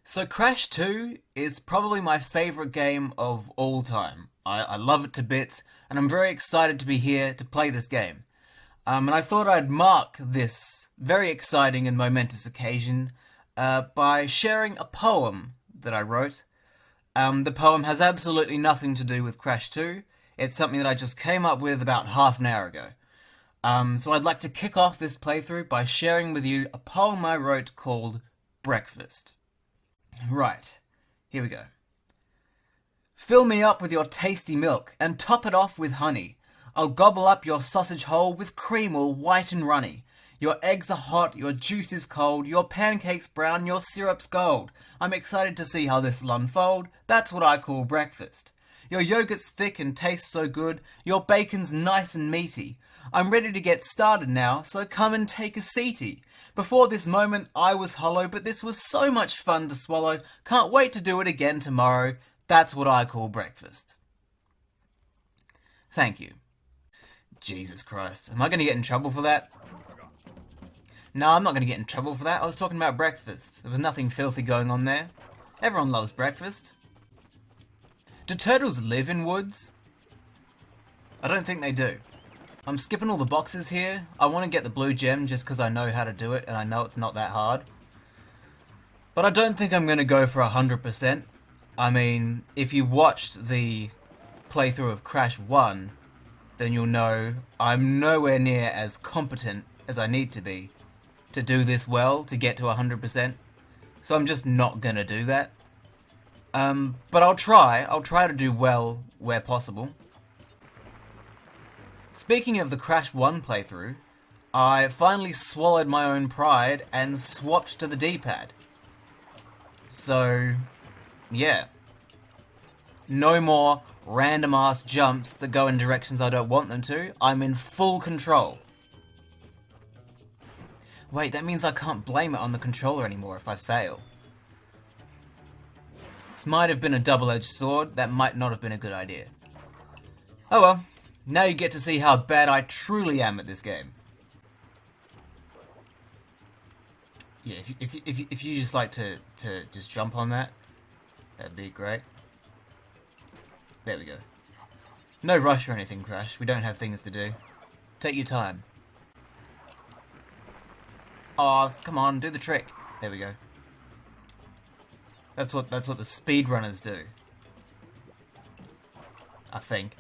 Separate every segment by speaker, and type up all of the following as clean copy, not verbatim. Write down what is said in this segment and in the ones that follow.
Speaker 1: So Crash 2 is probably my favourite game of all time. I love it to bits, and I'm very excited to be here to play this game. And I thought I'd mark this very exciting and momentous occasion by sharing a poem that I wrote. The poem has absolutely nothing to do with Crash 2. It's something that I just came up with about half an hour ago. So I'd like to kick off this playthrough by sharing with you a poem I wrote called Breakfast. Right, here we go. Fill me up with your tasty milk and top it off with honey. I'll gobble up your sausage hole with cream all white and runny. Your eggs are hot, your juice is cold, your pancakes brown, your syrup's gold. I'm excited to see how this'll unfold, that's what I call breakfast. Your yogurt's thick and tastes so good, your bacon's nice and meaty. I'm ready to get started now, so come and take a seaty. Before this moment I was hollow, but this was so much fun to swallow. Can't wait to do it again tomorrow. That's what I call breakfast. Thank you. Jesus Christ. Am I going to get in trouble for that? No, I'm not going to get in trouble for that. I was talking about breakfast. There was nothing filthy going on there. Everyone loves breakfast. Do turtles live in woods? I don't think they do. I'm skipping all the boxes here. I want to get the blue gem just because I know how to do it and I know it's not that hard. But I don't think I'm going to go for 100%. I mean, if you watched the playthrough of Crash 1, then you'll know I'm nowhere near as competent as I need to be to do this well, to get to 100%. So I'm just not going to do that. But I'll try to do well where possible. Speaking of the Crash 1 playthrough, I finally swallowed my own pride and swapped to the D-pad. So, yeah. No more random ass jumps that go in directions I don't want them to. I'm in full control. Wait, that means I can't blame it on the controller anymore if I fail. This might have been a double-edged sword. That might not have been a good idea. Oh well. Now you get to see how bad I truly am at this game. Yeah, if you just like to just jump on that, that'd be great. There we go. No rush or anything, Crash. We don't have things to do. Take your time. Oh, come on, do the trick. There we go. That's what the speedrunners do. I think.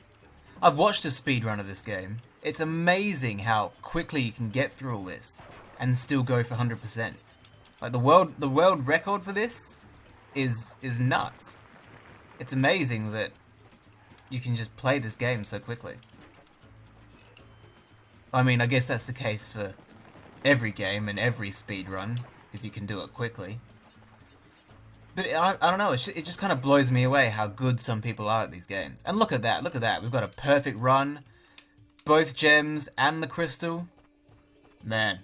Speaker 1: I've watched a speedrun of this game. It's amazing how quickly you can get through all this and still go for 100%. Like the world record for this is nuts. It's amazing that you can just play this game so quickly. I mean, I guess that's the case for every game and every speedrun, is you can do it quickly. But I don't know, it just kind of blows me away how good some people are at these games. And look at that, we've got a perfect run, both gems and the crystal. Man,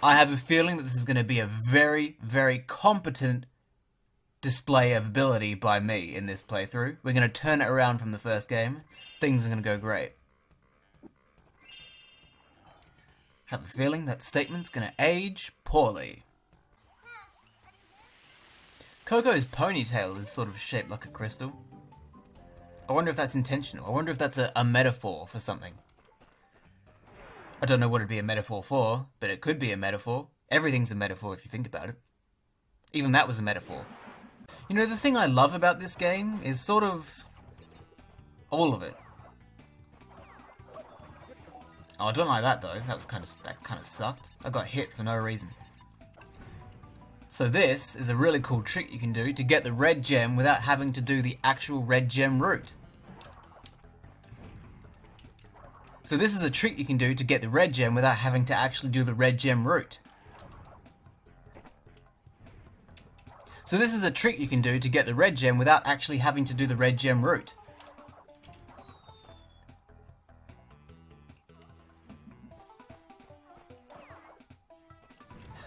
Speaker 1: I have a feeling that this is going to be a very, very competent display of ability by me in this playthrough. We're going to turn it around from the first game. Things are going to go great. Have a feeling that statement's going to age poorly. Coco's ponytail is sort of shaped like a crystal. I wonder if that's intentional. I wonder if that's a metaphor for something. I don't know what it'd be a metaphor for, but it could be a metaphor. Everything's a metaphor if you think about it. Even that was a metaphor. You know, the thing I love about this game is sort of all of it. Oh, I don't like that though. That kind of sucked. I got hit for no reason. So this is a really cool trick you can do to get the red gem without having to do the actual red gem route. So this is a trick you can do to get the red gem without having to actually do the red gem route. So this is a trick you can do to get the red gem without actually having to do the red gem route.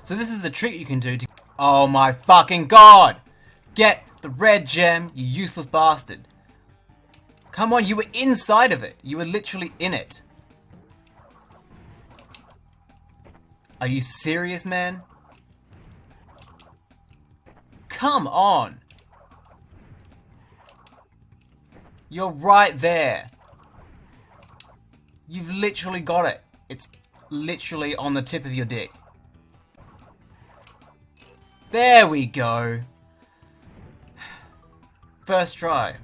Speaker 1: So this is the trick you can do to... Oh my fucking god! Get the red gem, you useless bastard. Come on, you were inside of it. You were literally in it. Are you serious, man? Come on! You're right there. You've literally got it. It's literally on the tip of your dick. There we go. First try.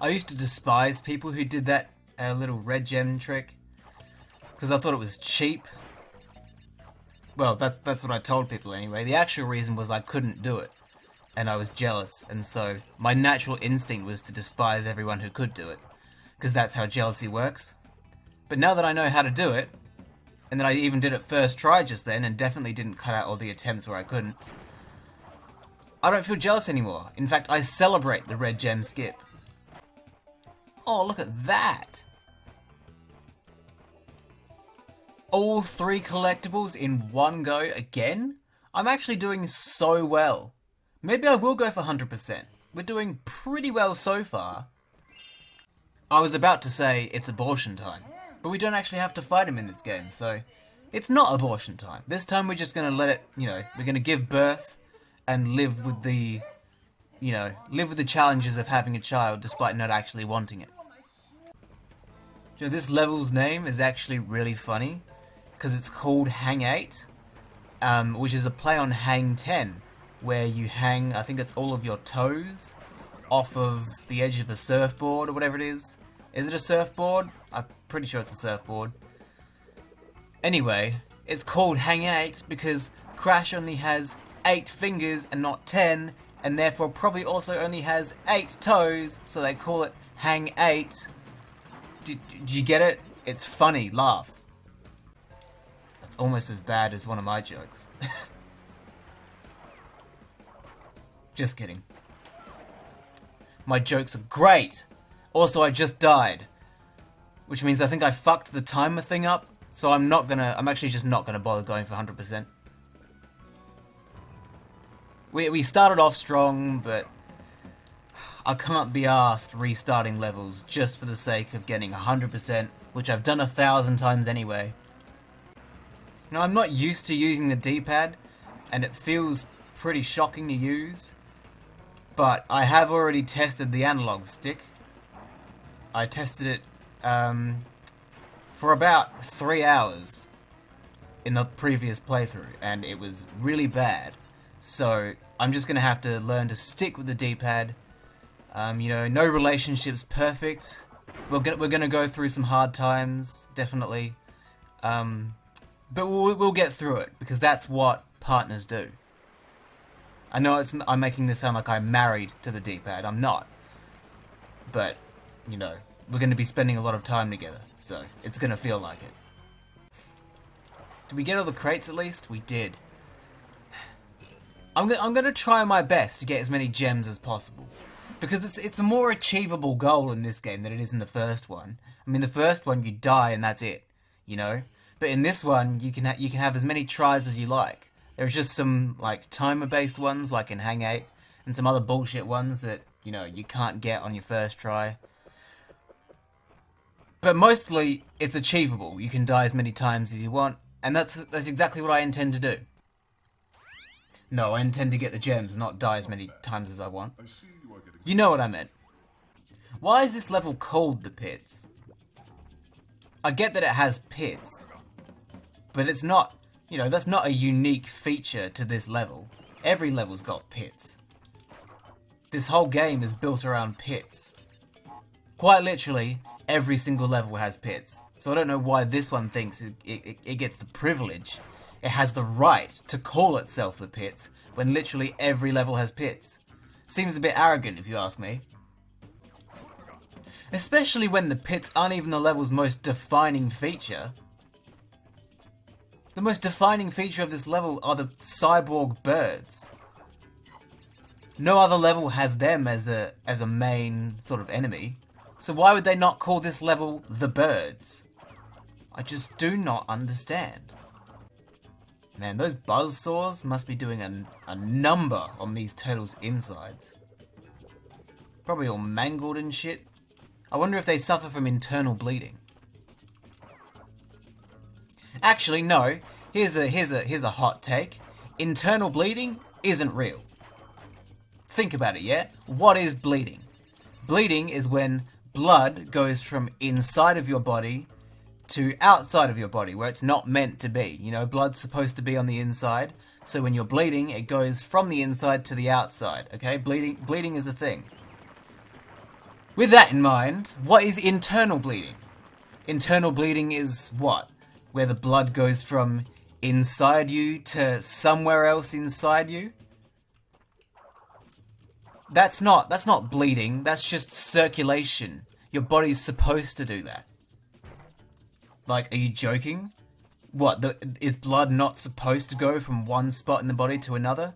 Speaker 1: I used to despise people who did that little red gem trick because I thought it was cheap. Well, that's what I told people anyway. The actual reason was I couldn't do it, and I was jealous, and so my natural instinct was to despise everyone who could do it, because that's how jealousy works. But now that I know how to do it, and that I even did it first try just then, and definitely didn't cut out all the attempts where I couldn't, I don't feel jealous anymore. In fact, I celebrate the red gem skip. Oh, look at that! All 3 collectibles in one go again? I'm actually doing so well. Maybe I will go for 100%. We're doing pretty well so far. I was about to say it's abortion time, but we don't actually have to fight him in this game, so it's not abortion time. This time we're just going to let it, we're going to give birth and live with the, live with the challenges of having a child despite not actually wanting it. This level's name is actually really funny, because it's called Hang 8, which is a play on Hang 10, where you hang, I think it's all of your toes, off of the edge of a surfboard or whatever it is. Is it a surfboard? I'm pretty sure it's a surfboard. Anyway, it's called Hang 8 because Crash only has 8 fingers and not 10, and therefore probably also only has 8 toes, so they call it Hang 8. Do you get it? It's funny, laugh. That's almost as bad as one of my jokes. Just kidding. My jokes are great! Also, I just died. Which means I think I fucked the timer thing up, so I'm actually just not gonna bother going for 100%. We started off strong, but I can't be asked restarting levels just for the sake of getting 100%, which I've done 1,000 times anyway. I'm not used to using the D-pad, and it feels pretty shocking to use, but I have already tested the analog stick. I tested it for about 3 hours in the previous playthrough, and it was really bad. So I'm just going to have to learn to stick with the D-pad. No relationship's perfect. We're gonna go through some hard times, definitely. But we'll get through it, because that's what partners do. I know I'm making this sound like I'm married to the D-pad. I'm not. But, we're going to be spending a lot of time together, so it's going to feel like it. Did we get all the crates at least? We did. I'm going to try my best to get as many gems as possible, because it's a more achievable goal in this game than it is in the first one. I mean, the first one you die and that's it, But in this one, you can have as many tries as you like. There's just some timer-based ones, like in Hang 8, and some other bullshit ones that you can't get on your first try. But mostly, it's achievable. You can die as many times as you want, and that's exactly what I intend to do. No, I intend to get the gems, not die as many times as I want. You know what I meant. Why is this level called the Pits? I get that it has pits, but it's not, that's not a unique feature to this level. Every level's got pits. This whole game is built around pits. Quite literally, every single level has pits. So I don't know why this one thinks it gets the privilege. It has the right to call itself the Pits, when literally every level has pits. Seems a bit arrogant, if you ask me. Especially when the pits aren't even the level's most defining feature. The most defining feature of this level are the cyborg birds. No other level has them as a main sort of enemy. So why would they not call this level the birds? I just do not understand. Man, those buzzsaws must be doing a number on these turtles' insides. Probably all mangled and shit. I wonder if they suffer from internal bleeding. Actually, no. Here's a hot take. Internal bleeding isn't real. Think about it, yeah? What is bleeding? Bleeding is when blood goes from inside of your body to outside of your body, where it's not meant to be. You know, blood's supposed to be on the inside, so when you're bleeding, it goes from the inside to the outside, okay? Bleeding is a thing. With that in mind, what is internal bleeding? Internal bleeding is what? Where the blood goes from inside you to somewhere else inside you? That's not bleeding, that's just circulation. Your body's supposed to do that. Like, are you joking? What, is blood not supposed to go from one spot in the body to another?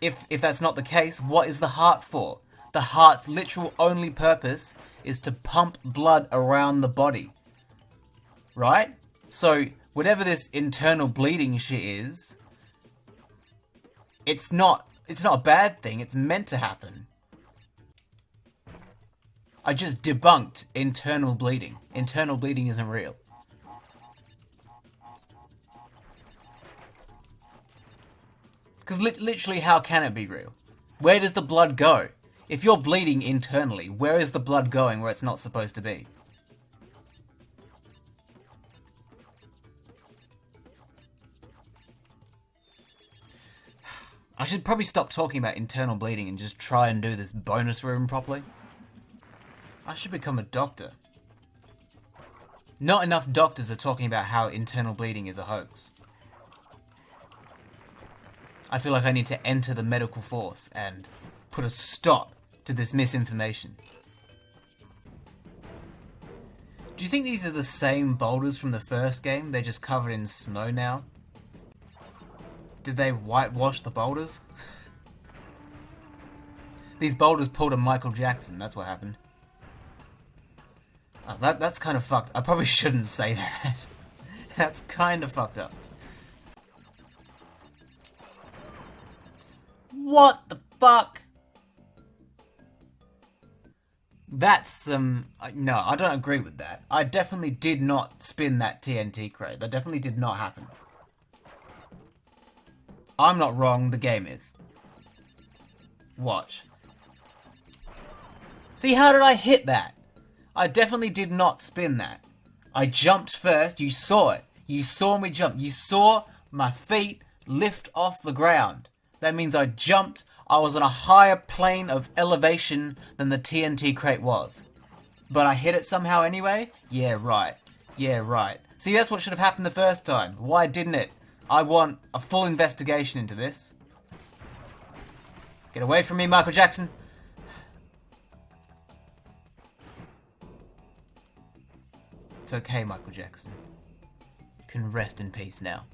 Speaker 1: If that's not the case, what is the heart for? The heart's literal only purpose is to pump blood around the body. Right? So, whatever this internal bleeding shit is, it's not a bad thing, it's meant to happen. I just debunked internal bleeding. Internal bleeding isn't real. Because literally, how can it be real? Where does the blood go? If you're bleeding internally, where is the blood going where it's not supposed to be? I should probably stop talking about internal bleeding and just try and do this bonus room properly. I should become a doctor. Not enough doctors are talking about how internal bleeding is a hoax. I feel like I need to enter the medical force and put a stop to this misinformation. Do you think these are the same boulders from the first game? They're just covered in snow now? Did they whitewash the boulders? These boulders pulled a Michael Jackson, that's what happened. Oh, that's kind of fucked. I probably shouldn't say that. That's kind of fucked up. What the fuck? That's, no, I don't agree with that. I definitely did not spin that TNT crate. That definitely did not happen. I'm not wrong, the game is. Watch. See, how did I hit that? I definitely did not spin that. I jumped first, you saw it. You saw me jump. You saw my feet lift off the ground. That means I jumped. I was on a higher plane of elevation than the TNT crate was. But I hit it somehow anyway? Yeah, right. Yeah, right. See, that's what should have happened the first time. Why didn't it? I want a full investigation into this. Get away from me, Michael Jackson. It's okay, Michael Jackson. You can rest in peace now.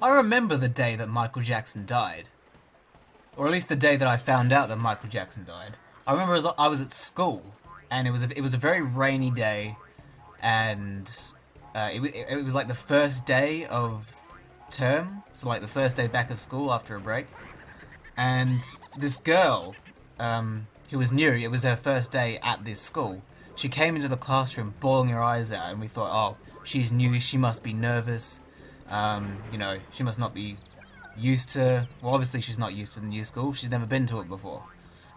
Speaker 1: I remember the day that Michael Jackson died. Or at least the day that I found out that Michael Jackson died. I remember I was at school, and it was a very rainy day, and it was like the first day of term, so like the first day back of school after a break, and this girl, who was new, it was her first day at this school, she came into the classroom bawling her eyes out, and we thought, oh, she's new, she must be nervous, you know, she must not be used to, well, obviously she's not used to the new school, she's never been to it before.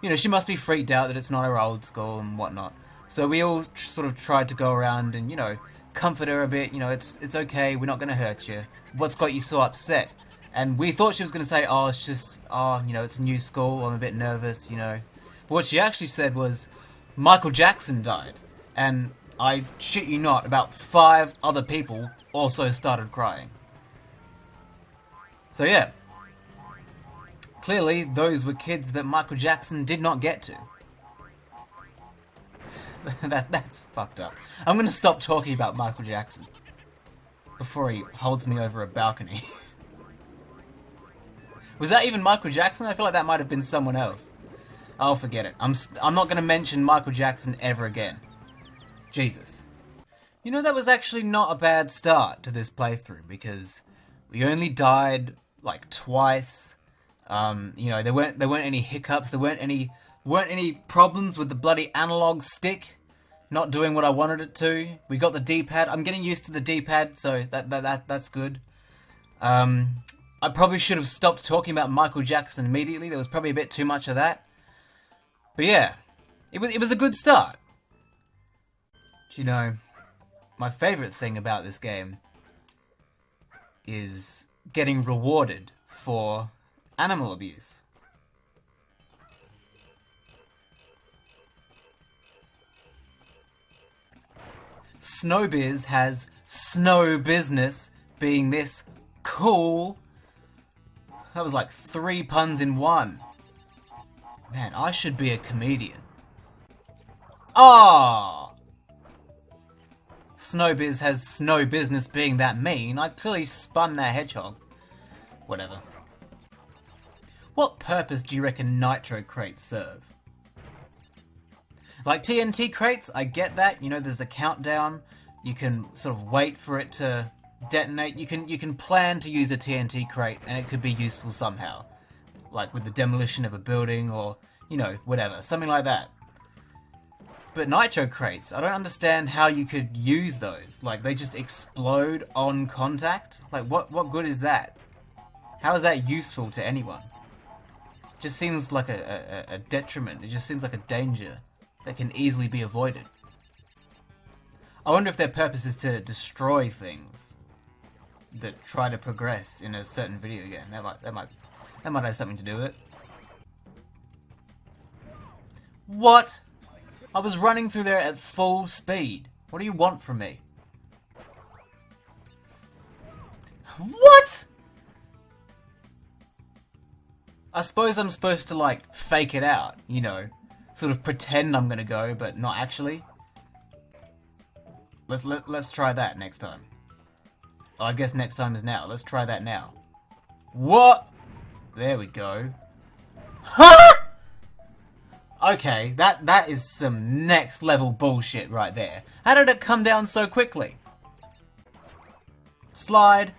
Speaker 1: You know, she must be freaked out that it's not her old school and whatnot. So we all sort of tried to go around and, you know, comfort her a bit, you know, it's okay, we're not going to hurt you. What's got you so upset? And we thought she was going to say, oh, it's just, oh, you know, it's a new school, I'm a bit nervous, you know. But what she actually said was, Michael Jackson died. And I shit you not, about 5 other people also started crying. So yeah. Clearly, those were kids that Michael Jackson did not get to. That's fucked up. I'm gonna stop talking about Michael Jackson before he holds me over a balcony. Was that even Michael Jackson? I feel like that might have been someone else. I'll forget it. I'm not gonna mention Michael Jackson ever again. Jesus. You know, that was actually not a bad start to this playthrough, because we only died like twice. You know, there weren't any hiccups, there weren't any problems with the bloody analog stick not doing what I wanted it to. We got the D-pad. I'm getting used to the D-pad, so that's good. I probably should have stopped talking about Michael Jackson immediately. There was probably a bit too much of that. But yeah, it was a good start. But you know, my favourite thing about this game is getting rewarded for animal abuse. Snowbiz has snow business being this cool. That was like 3 puns in one. Man, I should be a comedian. Ah! Snowbiz has snow business being that mean. I clearly spun that hedgehog. Whatever. What purpose do you reckon nitro crates serve? Like TNT crates, I get that. You know, there's a countdown. You can sort of wait for it to detonate. You can plan to use a TNT crate and it could be useful somehow. Like with the demolition of a building or, you know, whatever. Something like that. But nitro crates, I don't understand how you could use those. Like, they just explode on contact? Like, what good is that? How is that useful to anyone? It just seems like a detriment. It just seems like a danger that can easily be avoided. I wonder if their purpose is to destroy things that try to progress in a certain video game. That might have something to do with it. What? I was running through there at full speed. What do you want from me? What? I suppose I'm supposed to, like, fake it out, you know. Sort of pretend I'm gonna go, but not actually. Let's try that next time. Oh, I guess next time is now. Let's try that now. What? There we go. Huh? Okay, that is some next level bullshit right there. How did it come down so quickly? Slide.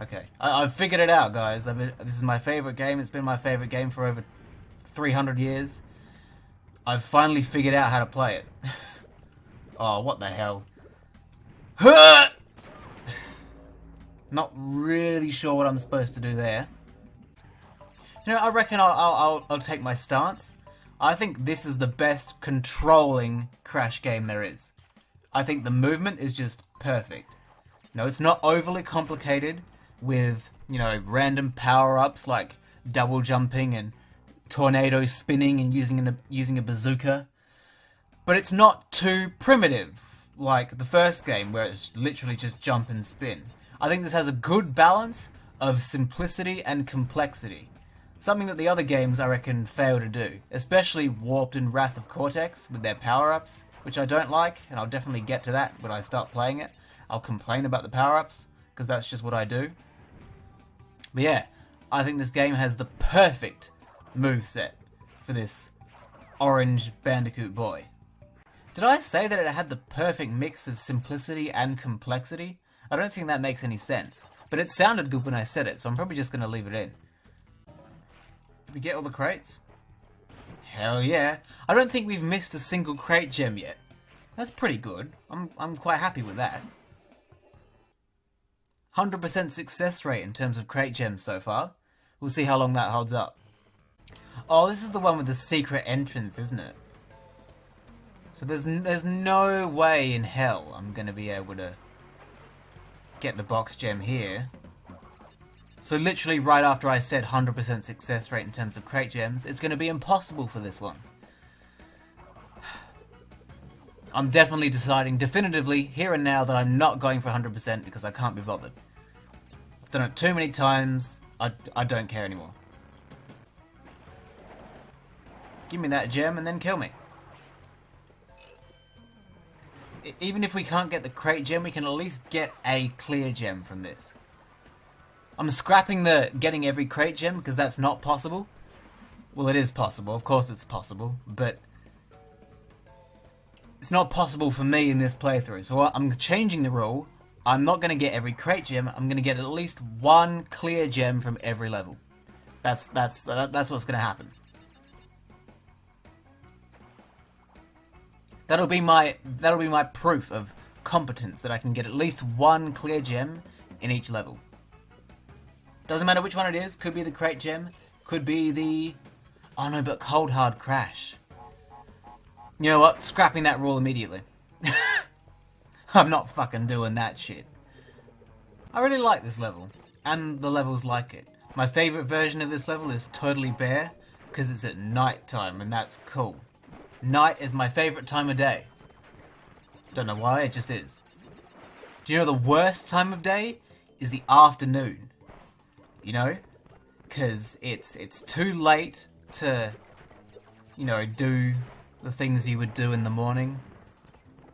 Speaker 1: Okay, I've figured it out, guys. This is my favorite game. It's been my favorite game for over 300 years. I've finally figured out how to play it. Oh, what the hell? Huh! Not really sure what I'm supposed to do there. You know, I reckon I'll take my stance. I think this is the best controlling Crash game there is. I think the movement is just perfect. You know, it's not overly complicated with, you know, random power-ups like double jumping and tornado spinning and using a bazooka. But it's not too primitive like the first game where it's literally just jump and spin. I think this has a good balance of simplicity and complexity. Something that the other games, I reckon, fail to do. Especially Warped and Wrath of Cortex with their power-ups, which I don't like, and I'll definitely get to that when I start playing it. I'll complain about the power-ups, because that's just what I do. But yeah, I think this game has the perfect moveset for this orange Bandicoot boy. Did I say that it had the perfect mix of simplicity and complexity? I don't think that makes any sense. But it sounded good when I said it, so I'm probably just going to leave it in. Did we get all the crates? Hell yeah. I don't think we've missed a single crate gem yet. That's pretty good. I'm quite happy with that. 100% success rate in terms of crate gems so far. We'll see how long that holds up. Oh, this is the one with the secret entrance, isn't it? So there's no way in hell I'm going to be able to get the box gem here. So literally right after I said 100% success rate in terms of crate gems, it's going to be impossible for this one. I'm definitely deciding definitively here and now that I'm not going for 100% because I can't be bothered. I've done it too many times, I don't care anymore. Give me that gem and then kill me. Even if we can't get the crate gem, we can at least get a clear gem from this. I'm scrapping the getting every crate gem because that's not possible. Well, it is possible. Of course it's possible. But it's not possible for me in this playthrough. So I'm changing the rule. I'm not going to get every crate gem. I'm going to get at least one clear gem from every level. That's what's going to happen. That'll be my proof of competence that I can get at least one clear gem in each level. Doesn't matter which one it is. Could be the crate gem. Could be the... Oh no, but cold hard crash. You know what? Scrapping that rule immediately. I'm not fucking doing that shit. I really like this level. And the levels like it. My favourite version of this level is totally bare. Because it's at night time and that's cool. Night is my favourite time of day. Don't know why, it just is. Do you know the worst time of day? Is the afternoon. You know? Because it's too late to, you know, do the things you would do in the morning.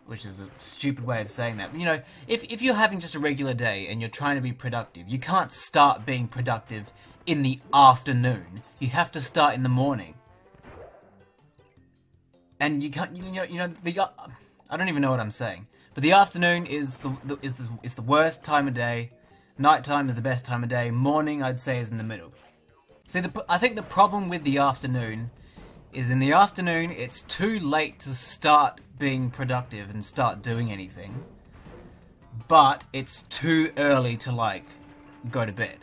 Speaker 1: Which is a stupid way of saying that. But, you know, if you're having just a regular day and you're trying to be productive, you can't start being productive in the afternoon. You have to start in the morning. And you can't, I don't even know what I'm saying. But the afternoon is the worst time of day. Nighttime is the best time of day. Morning, I'd say, is in the middle. See, I think the problem with the afternoon is in the afternoon, it's too late to start being productive and start doing anything. But it's too early to, like, go to bed.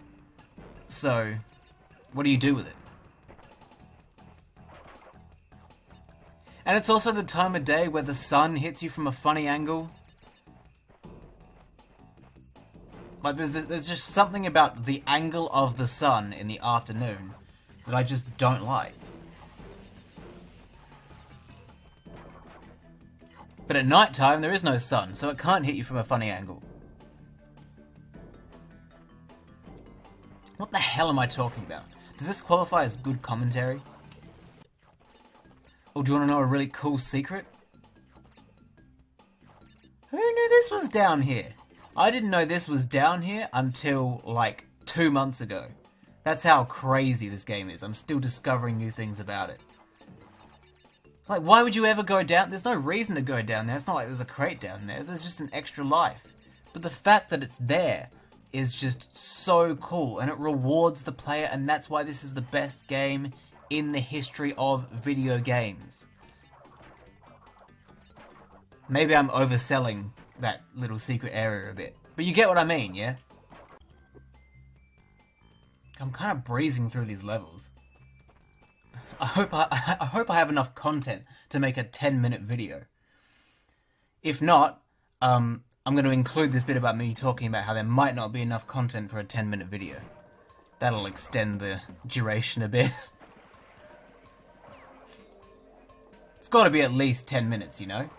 Speaker 1: So, what do you do with it? And it's also the time of day where the sun hits you from a funny angle. Like, there's just something about the angle of the sun in the afternoon that I just don't like. But at night time, there is no sun, so it can't hit you from a funny angle. What the hell am I talking about? Does this qualify as good commentary? Oh, do you want to know a really cool secret? Who knew this was down here? I didn't know this was down here until, like, 2 months ago. That's how crazy this game is. I'm still discovering new things about it. Like, why would you ever go down? There's no reason to go down there. It's not like there's a crate down there. There's just an extra life. But the fact that it's there is just so cool. And it rewards the player. And that's why this is the best game in the history of video games. Maybe I'm overselling that little secret area a bit. But you get what I mean, yeah? I'm kind of breezing through these levels. I hope I have enough content to make a 10-minute video. If not, I'm going to include this bit about me talking about how there might not be enough content for a 10-minute video. That'll extend the duration a bit. It's got to be at least 10 minutes, you know?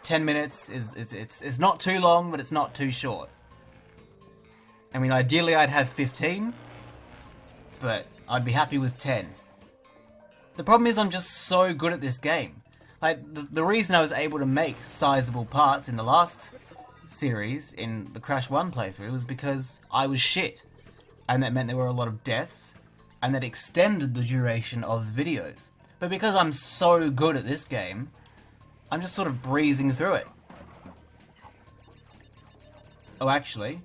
Speaker 1: 10 minutes it's not too long, but it's not too short. I mean, ideally I'd have 15, but I'd be happy with 10. The problem is I'm just so good at this game. Like, the reason I was able to make sizable parts in the last series, in the Crash 1 playthrough, was because I was shit. And that meant there were a lot of deaths, and that extended the duration of the videos. But because I'm so good at this game, I'm just sort of breezing through it. Oh, actually,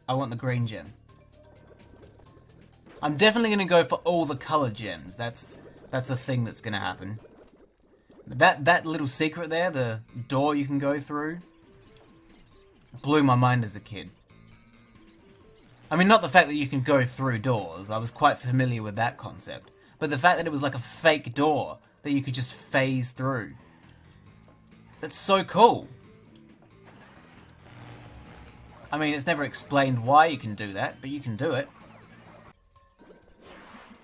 Speaker 1: I want the green gem. I'm definitely going to go for all the colored gems. That's a thing that's going to happen. That little secret there, the door you can go through, blew my mind as a kid. I mean, not the fact that you can go through doors. I was quite familiar with that concept. But the fact that it was like a fake door that you could just phase through. That's so cool. I mean, it's never explained why you can do that, but you can do it.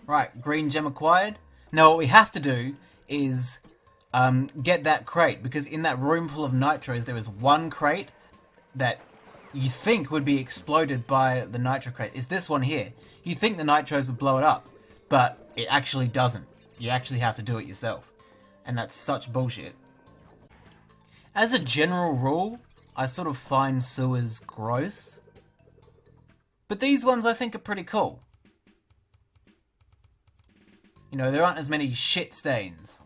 Speaker 1: Right, green gem acquired. Now what we have to do is get that crate, because in that room full of nitros there is one crate that you think would be exploded by the nitro crate. It's this one here. You think the nitros would blow it up, but it actually doesn't. You actually have to do it yourself. And that's such bullshit. As a general rule, I sort of find sewers gross. But these ones I think are pretty cool. You know, there aren't as many shit stains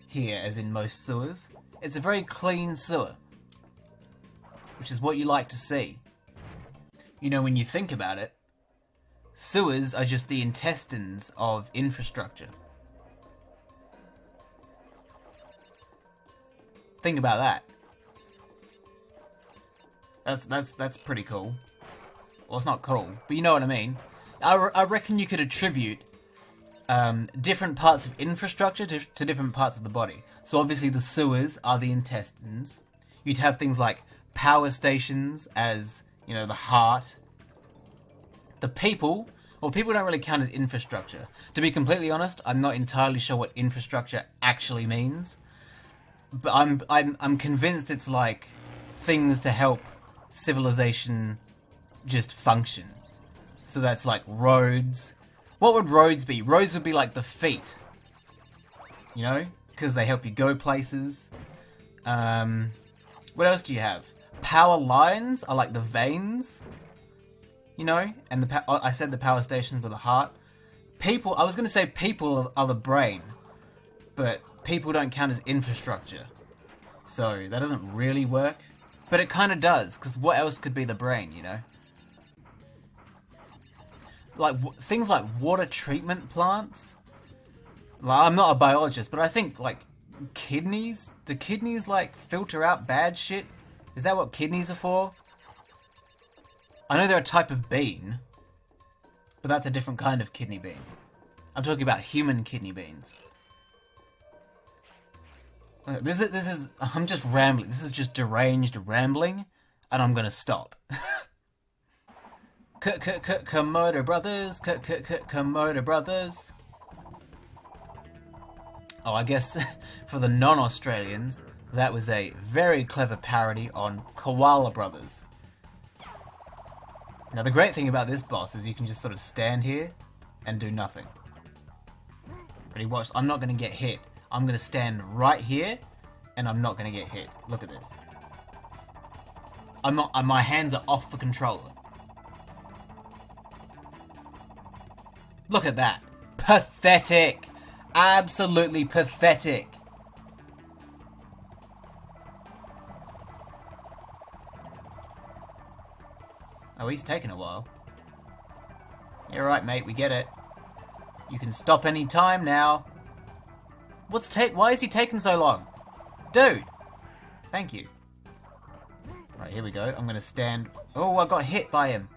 Speaker 1: here as in most sewers. It's a very clean sewer, which is what you like to see. You know, when you think about it, sewers are just the intestines of infrastructure. Think about that. That's pretty cool. Well, it's not cool, but you know what I mean. I reckon you could attribute different parts of infrastructure to different parts of the body. So obviously the sewers are the intestines. You'd have things like power stations as, you know, the heart. The people, well, people don't really count as infrastructure. To be completely honest, I'm not entirely sure what infrastructure actually means. But I'm convinced it's like things to help civilization just function. So that's like roads. What would roads be? Roads would be like the feet. You know? Because they help you go places. What else do you have? Power lines are like the veins. You know? And I said the power stations with a heart. People, I was going to say people are the brain. But people don't count as infrastructure. So that doesn't really work. But it kind of does. Because what else could be the brain, you know? Like things like water treatment plants. Like, I'm not a biologist, but I think like kidneys. Do kidneys like filter out bad shit? Is that what kidneys are for? I know they're a type of bean, but that's a different kind of kidney bean. I'm talking about human kidney beans. This is. I'm just rambling. This is just deranged rambling, and I'm gonna stop. Komodo brothers, Komodo brothers. Oh, I guess for the non-Australians, that was a very clever parody on Koala Brothers. Now, the great thing about this boss is you can just sort of stand here and do nothing. Ready, watch. I'm not going to get hit. I'm going to stand right here, and I'm not going to get hit. Look at this. I'm not. My hands are off the controller. Look at that. Pathetic. Absolutely pathetic. Oh, he's taking a while. You're right, mate. We get it. You can stop any time now. Why is he taking so long? Dude. Thank you. Right, here we go. I'm going to stand. Oh, I got hit by him.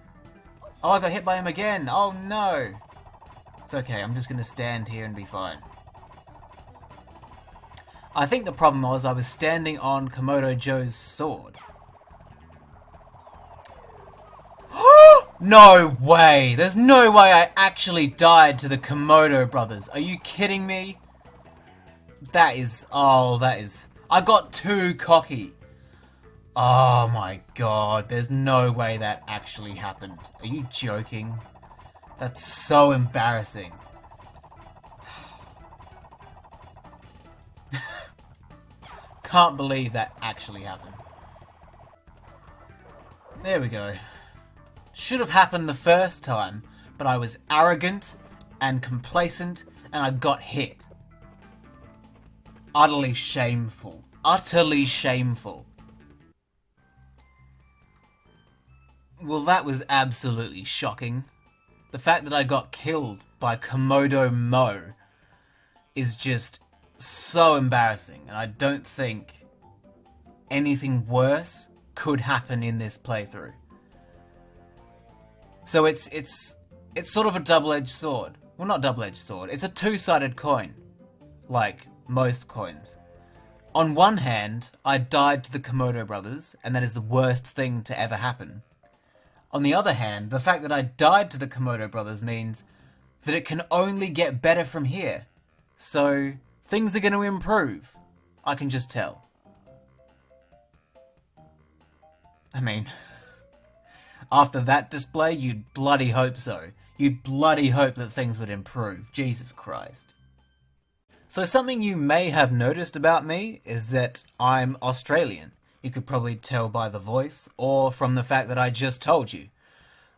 Speaker 1: Oh, I got hit by him again. Oh, no. It's okay, I'm just going to stand here and be fine. I think the problem was I was standing on Komodo Joe's sword. No way! There's no way I actually died to the Komodo brothers. Are you kidding me? That is... I got too cocky. Oh my god, there's no way that actually happened. Are you joking? That's so embarrassing. Can't believe that actually happened. There we go. Should have happened the first time, but I was arrogant and complacent and I got hit. Utterly shameful. Utterly shameful. Well, that was absolutely shocking. The fact that I got killed by Komodo Mo is just so embarrassing, and I don't think anything worse could happen in this playthrough. So it's sort of a double-edged sword. Well, not double-edged sword. It's a two-sided coin, like most coins. On one hand, I died to the Komodo brothers, and that is the worst thing to ever happen. On the other hand, the fact that I died to the Komodo brothers means that it can only get better from here. So, things are going to improve. I can just tell. I mean, after that display, you'd bloody hope so. You'd bloody hope that things would improve. Jesus Christ. So something you may have noticed about me is that I'm Australian. You could probably tell by the voice, or from the fact that I just told you.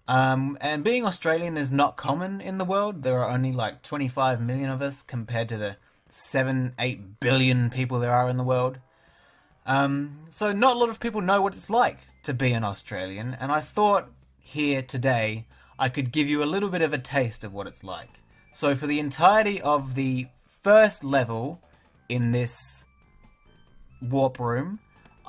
Speaker 1: And being Australian is not common in the world. There are only like 25 million of us compared to the 7-8 billion people there are in the world. So not a lot of people know what it's like to be an Australian, and I thought here today I could give you a little bit of a taste of what it's like. So for the entirety of the first level in this warp room,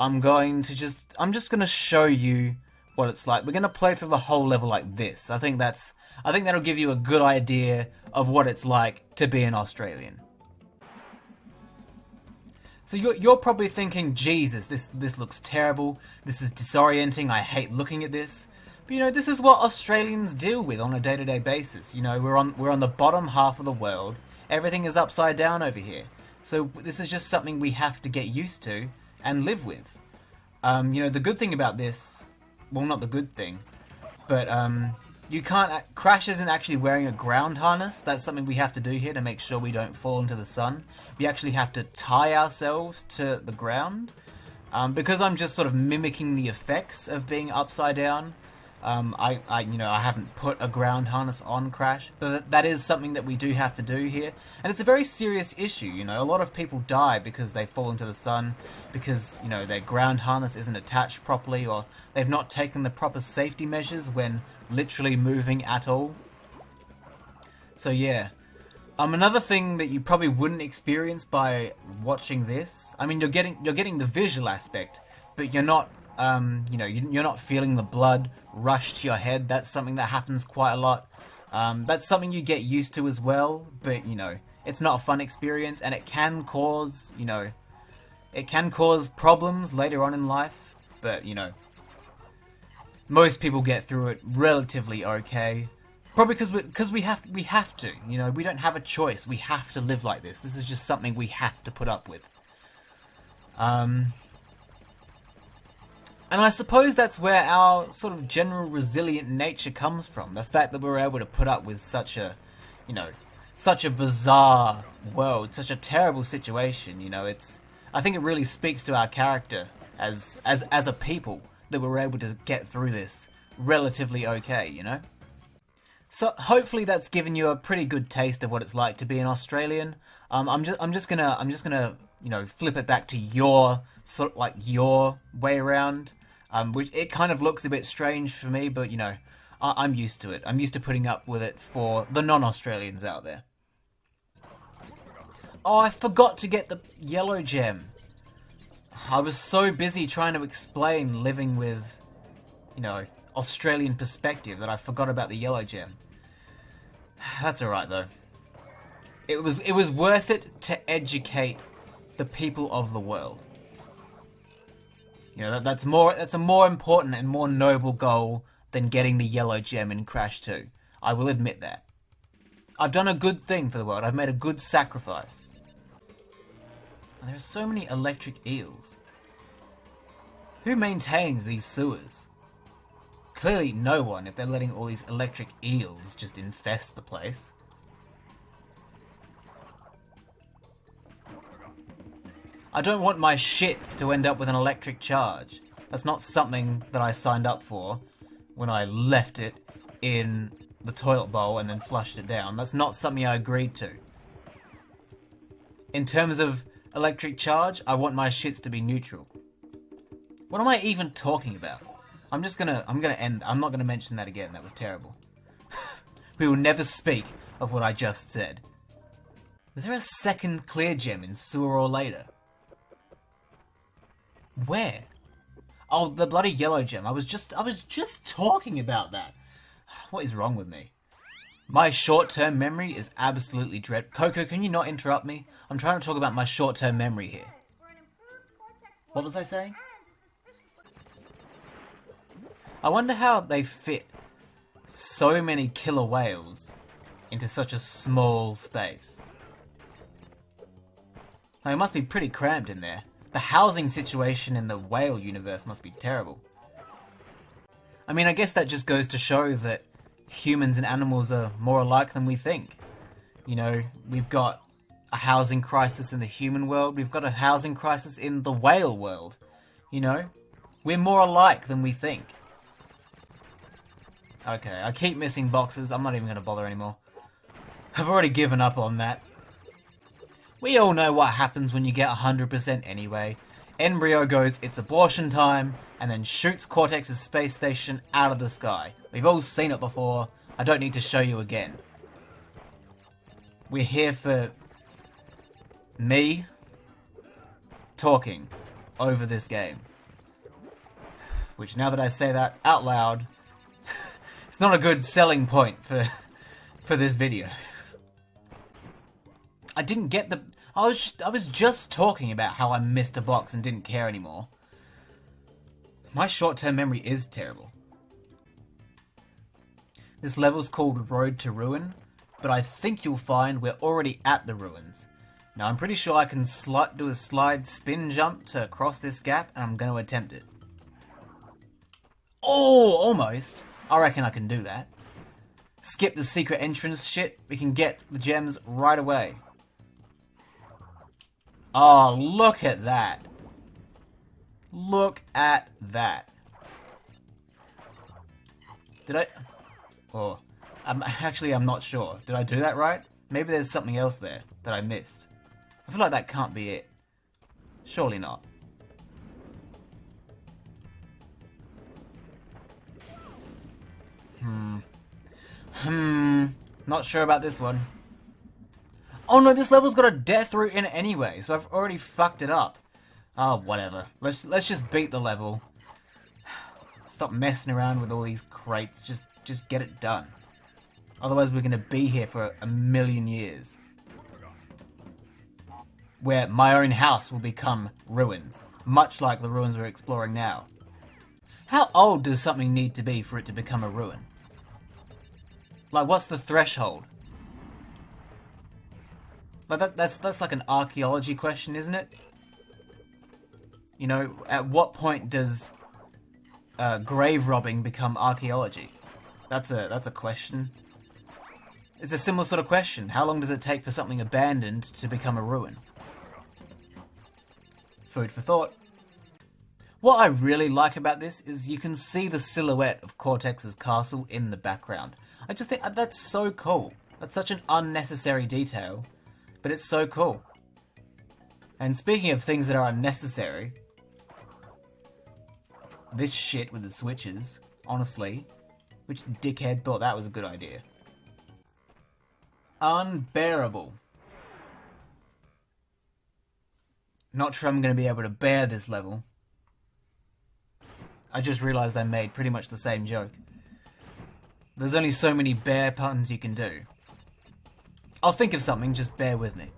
Speaker 1: I'm just going to show you what it's like. We're going to play through the whole level like this. I think that'll give you a good idea of what it's like to be an Australian. So you're probably thinking, Jesus, this looks terrible. This is disorienting. I hate looking at this. But you know, this is what Australians deal with on a day-to-day basis. You know, we're on the bottom half of the world. Everything is upside down over here. So this is just something we have to get used to and live with. You know, the good thing about this, well, not the good thing, but you can't. Crash isn't actually wearing a ground harness. That's something we have to do here to make sure we don't fall into the sun. We actually have to tie ourselves to the ground. Because I'm just sort of mimicking the effects of being upside down. I haven't put a ground harness on Crash, but that is something that we do have to do here, and it's a very serious issue. You know, a lot of people die because they fall into the sun because, you know, their ground harness isn't attached properly, or they've not taken the proper safety measures when literally moving at all. So yeah, another thing that you probably wouldn't experience by watching this, I mean, you're getting the visual aspect, but you're not. You're not feeling the blood rush to your head. That's something that happens quite a lot. That's something you get used to as well, but, you know, it's not a fun experience, and it can cause problems later on in life, but, you know, most people get through it relatively okay. Probably because we have to, you know, we don't have a choice. We have to live like this. This is just something we have to put up with. And I suppose that's where our sort of general resilient nature comes from. The fact that we're able to put up with such a bizarre world, such a terrible situation. You know, I think it really speaks to our character as a people that we're able to get through this relatively okay, you know? So hopefully that's given you a pretty good taste of what it's like to be an Australian. I'm just gonna you know, flip it back to your way around. Which it kind of looks a bit strange for me, but you know, I'm used to it. I'm used to putting up with it for the non-Australians out there. Oh, I forgot to get the yellow gem. I was so busy trying to explain living with, you know, Australian perspective that I forgot about the yellow gem. That's alright though. It was worth it to educate the people of the world. You know, that's a more important and more noble goal than getting the yellow gem in Crash 2. I will admit that. I've done a good thing for the world. I've made a good sacrifice. And there are so many electric eels. Who maintains these sewers? Clearly no one, if they're letting all these electric eels just infest the place. I don't want my shits to end up with an electric charge. That's not something that I signed up for when I left it in the toilet bowl and then flushed it down. That's not something I agreed to. In terms of electric charge, I want my shits to be neutral. What am I even talking about? I'm not gonna mention that again. That was terrible. We will never speak of what I just said. Is there a second clear gem in Sewer or Later? Where? Oh, the bloody yellow gem. I was just talking about that. What is wrong with me? My short-term memory is absolutely dread. Coco, can you not interrupt me? I'm trying to talk about my short-term memory here. What was I saying? I wonder how they fit so many killer whales into such a small space. It must be pretty cramped in there. The housing situation in the whale universe must be terrible. I mean, I guess that just goes to show that humans and animals are more alike than we think. You know, we've got a housing crisis in the human world, we've got a housing crisis in the whale world. You know, we're more alike than we think. Okay, I keep missing boxes, I'm not even going to bother anymore. I've already given up on that. We all know what happens when you get 100% anyway. Embryo goes, it's abortion time, and then shoots Cortex's space station out of the sky. We've all seen it before, I don't need to show you again. We're here for me talking over this game. Which, now that I say that out loud, it's not a good selling point for this video. I didn't get the... I was just talking about how I missed a box and didn't care anymore. My short-term memory is terrible. This level's called Road to Ruin, but I think you'll find we're already at the ruins. Now, I'm pretty sure I can do a slide spin jump to cross this gap, and I'm going to attempt it. Oh, almost. I reckon I can do that. Skip the secret entrance shit. We can get the gems right away. Oh, look at that. Look at that. Did I... Oh, I'm not sure. Did I do that right? Maybe there's something else there that I missed. I feel like that can't be it. Surely not. Not sure about this one. Oh no, this level's got a death route in it anyway, so I've already fucked it up. Oh, whatever. Let's just beat the level. Stop messing around with all these crates. Just get it done. Otherwise, we're gonna be here for a million years. Where my own house will become ruins, much like the ruins we're exploring now. How old does something need to be for it to become a ruin? Like, what's the threshold? Like that's like an archaeology question, isn't it? You know, at what point does grave robbing become archaeology? That's a question. It's a similar sort of question. How long does it take for something abandoned to become a ruin? Food for thought. What I really like about this is you can see the silhouette of Cortex's castle in the background. I just think that's so cool. That's such an unnecessary detail, but it's so cool. And speaking of things that are unnecessary, this shit with the switches, honestly, which dickhead thought that was a good idea? Unbearable. Not sure I'm going to be able to bear this level. I just realised I made pretty much the same joke. There's only so many bear puns you can do. I'll think of something, just bear with me.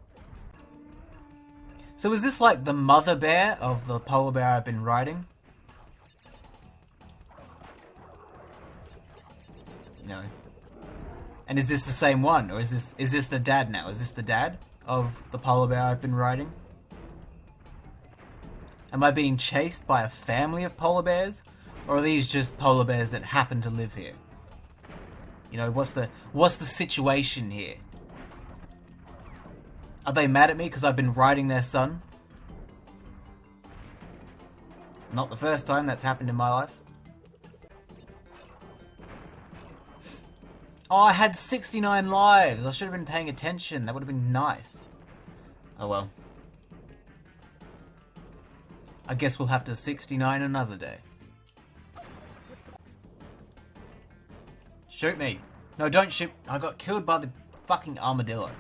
Speaker 1: So is this like the mother bear of the polar bear I've been riding? You know. And is this the same one? Or is this the dad now? Is this the dad of the polar bear I've been riding? Am I being chased by a family of polar bears? Or are these just polar bears that happen to live here? You know, what's the situation here? Are they mad at me because I've been riding their son? Not the first time that's happened in my life. Oh, I had 69 lives. I should have been paying attention. That would have been nice. Oh well. I guess we'll have to 69 another day. Shoot me. No, don't shoot. I got killed by the fucking armadillo.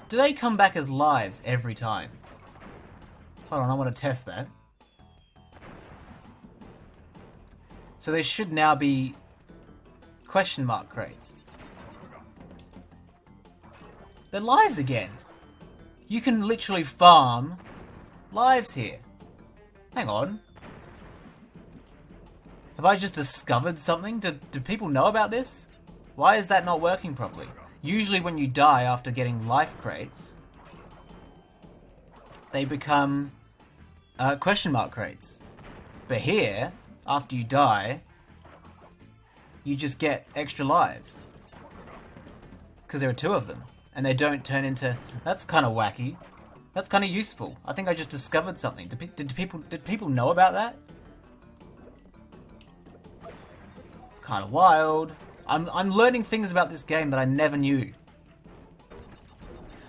Speaker 1: Do they come back as lives every time? Hold on, I want to test that. So there should now be question mark crates. They're lives again. You can literally farm lives here. Hang on. Have I just discovered something? Do people know about this? Why is that not working properly? Usually when you die after getting life crates, they become question mark crates. But here, after you die, you just get extra lives. Because there are 2 of them. And they don't turn into... That's kind of wacky. That's kind of useful. I think I just discovered something. Did people know about that? It's kind of wild. I'm learning things about this game that I never knew.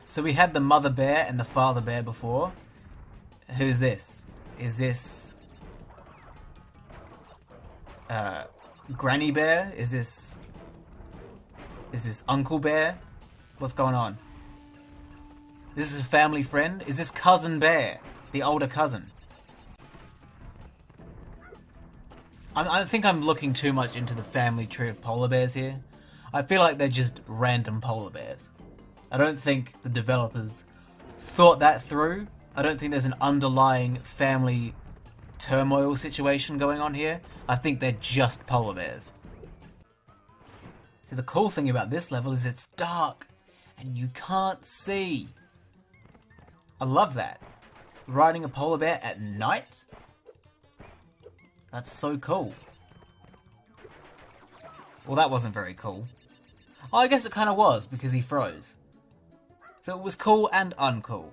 Speaker 1: So we had the mother bear and the father bear before. Who's this? Is this... Granny bear? Is this... Is this Uncle Bear? What's going on? Is this a family friend? Is this Cousin Bear? The older cousin? I think I'm looking too much into the family tree of polar bears here. I feel like they're just random polar bears. I don't think the developers thought that through. I don't think there's an underlying family turmoil situation going on here. I think they're just polar bears. See, the cool thing about this level is it's dark and you can't see. I love that. Riding a polar bear at night? That's so cool. Well, that wasn't very cool. Oh, I guess it kind of was, because he froze. So it was cool and uncool.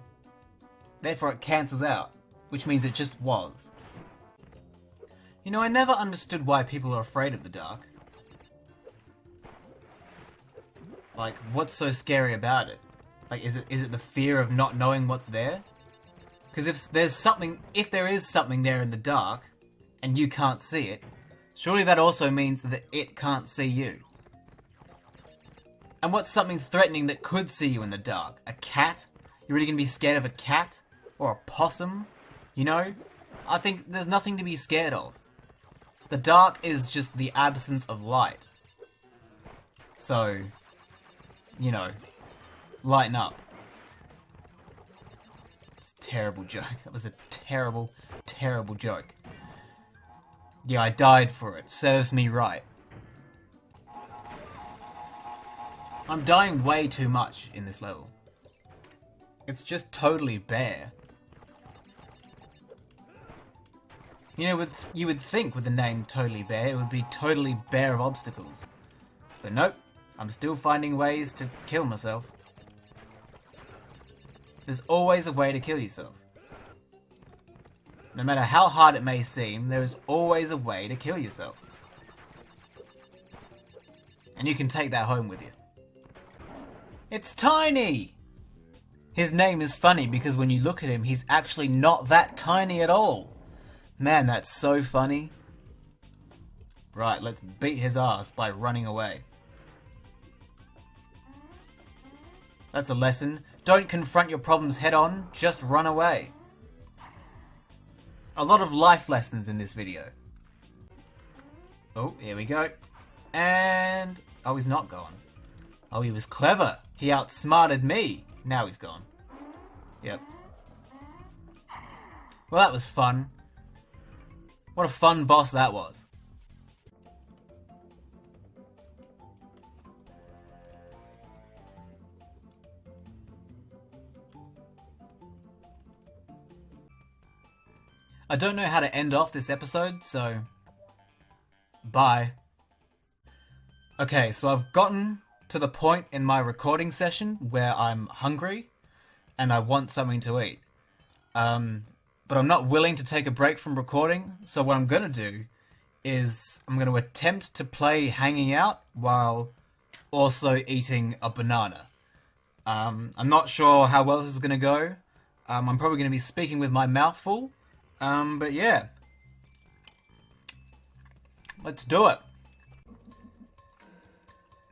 Speaker 1: Therefore it cancels out, which means it just was. You know, I never understood why people are afraid of the dark. Like, what's so scary about it? Like, is it the fear of not knowing what's there? Because if there is something there in the dark, and you can't see it, surely that also means that it can't see you. And what's something threatening that could see you in the dark? A cat? You're really going to be scared of a cat? Or a possum? You know? I think there's nothing to be scared of. The dark is just the absence of light. So, you know, lighten up. It's a terrible joke. That was a terrible, terrible joke. Yeah, I died for it. Serves me right. I'm dying way too much in this level. It's just totally bare. You know, you would think with the name Totally Bare, it would be totally bare of obstacles. But nope, I'm still finding ways to kill myself. There's always a way to kill yourself. No matter how hard it may seem, there is always a way to kill yourself. And you can take that home with you. It's Tiny! His name is funny because when you look at him, he's actually not that tiny at all. Man, that's so funny. Right, let's beat his ass by running away. That's a lesson. Don't confront your problems head on, just run away. A lot of life lessons in this video. Oh, here we go. And... oh, he's not gone. Oh, he was clever. He outsmarted me. Now he's gone. Yep. Well, that was fun. What a fun boss that was. I don't know how to end off this episode, so... bye. Okay, so I've gotten to the point in my recording session where I'm hungry and I want something to eat. But I'm not willing to take a break from recording, so what I'm going to do is I'm going to attempt to play Hanging Out while also eating a banana. I'm not sure how well this is going to go. I'm probably going to be speaking with my mouth full. But yeah. Let's do it.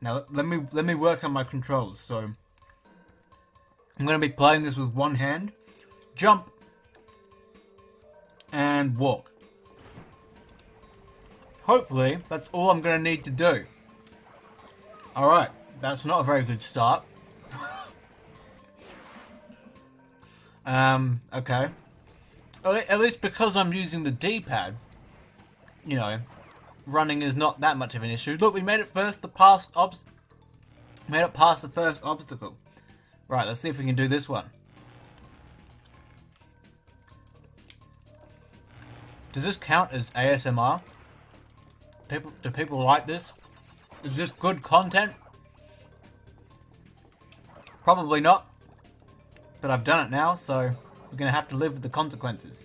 Speaker 1: Now, let me work on my controls. So, I'm going to be playing this with one hand. Jump. And walk. Hopefully, that's all I'm going to need to do. Alright, that's not a very good start. Okay. At least because I'm using the D-pad, you know, running is not that much of an issue. Look, we made it past the first obstacle. Right, let's see if we can do this one. Does this count as ASMR? Do people like this? Is this good content? Probably not. But I've done it now, so we're going to have to live with the consequences.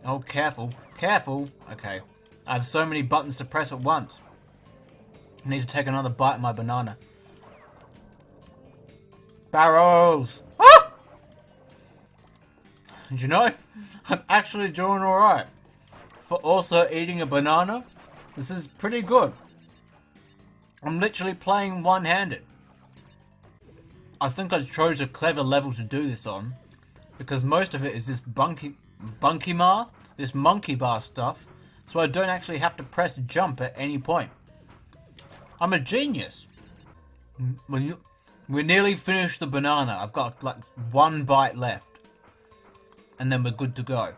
Speaker 1: Oh, careful. Careful. Okay. I have so many buttons to press at once. I need to take another bite of my banana. Barrels! Ah! And you know, I'm actually doing alright. For also eating a banana, this is pretty good. I'm literally playing one-handed. I think I chose a clever level to do this on, because most of it is this this monkey bar stuff, so I don't actually have to press jump at any point. I'm a genius. We nearly finished the banana. I've got like one bite left, and then we're good to go.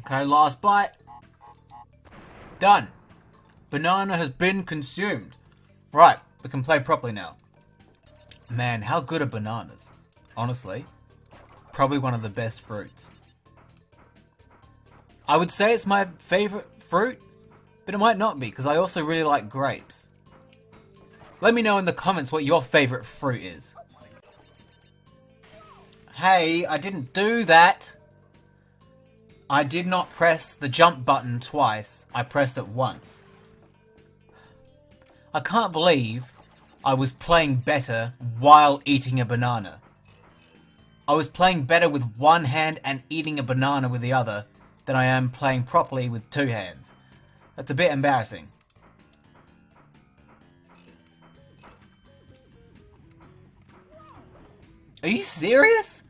Speaker 1: Okay, last bite. Done. Banana has been consumed. Right, we can play properly now. Man, how good are bananas? Honestly, probably one of the best fruits. I would say it's my favorite fruit, but it might not be, because I also really like grapes. Let me know in the comments what your favorite fruit is. Hey, I didn't do that. I did not press the jump button twice. I pressed it once. I can't believe I was playing better while eating a banana. I was playing better with one hand and eating a banana with the other than I am playing properly with two hands. That's a bit embarrassing. Are you serious?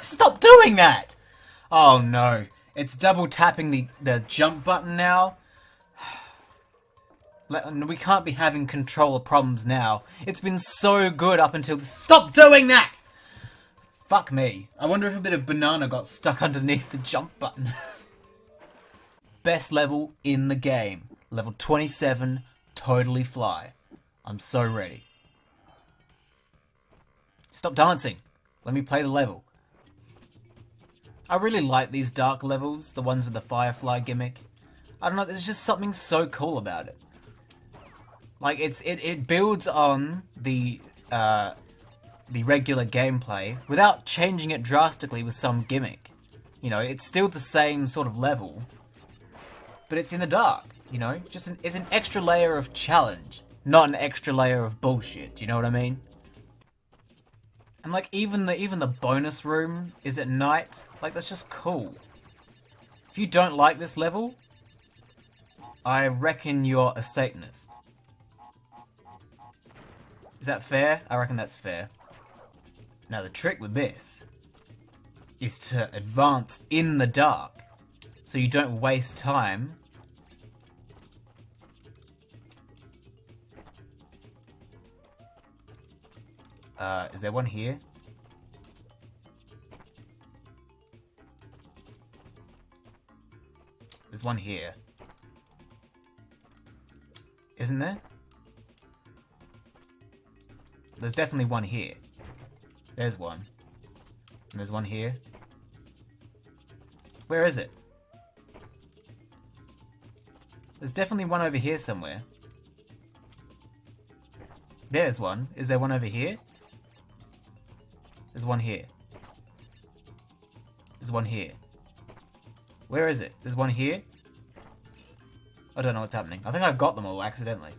Speaker 1: Stop doing that! Oh no, it's double tapping the jump button now. We can't be having controller problems now. It's been so good up until this. Stop doing that! Fuck me. I wonder if a bit of banana got stuck underneath the jump button. Best level in the game. Level 27, totally fly. I'm so ready. Stop dancing. Let me play the level. I really like these dark levels, the ones with the firefly gimmick. I don't know, there's just something so cool about it. Like, it builds on the regular gameplay without changing it drastically with some gimmick. You know, it's still the same sort of level, but it's in the dark, you know? It's an extra layer of challenge, not an extra layer of bullshit, do you know what I mean? And like, even the bonus room is at night. Like, that's just cool. If you don't like this level, I reckon you're a Satanist. Is that fair? I reckon that's fair. Now the trick with this is to advance in the dark, so you don't waste time. Is there one here? There's one here. Isn't there? There's definitely one here. There's one. And there's one here. Where is it? There's definitely one over here somewhere. There's one. Is there one over here? There's one here. There's one here. Where is it? There's one here? I don't know what's happening. I think I got them all accidentally.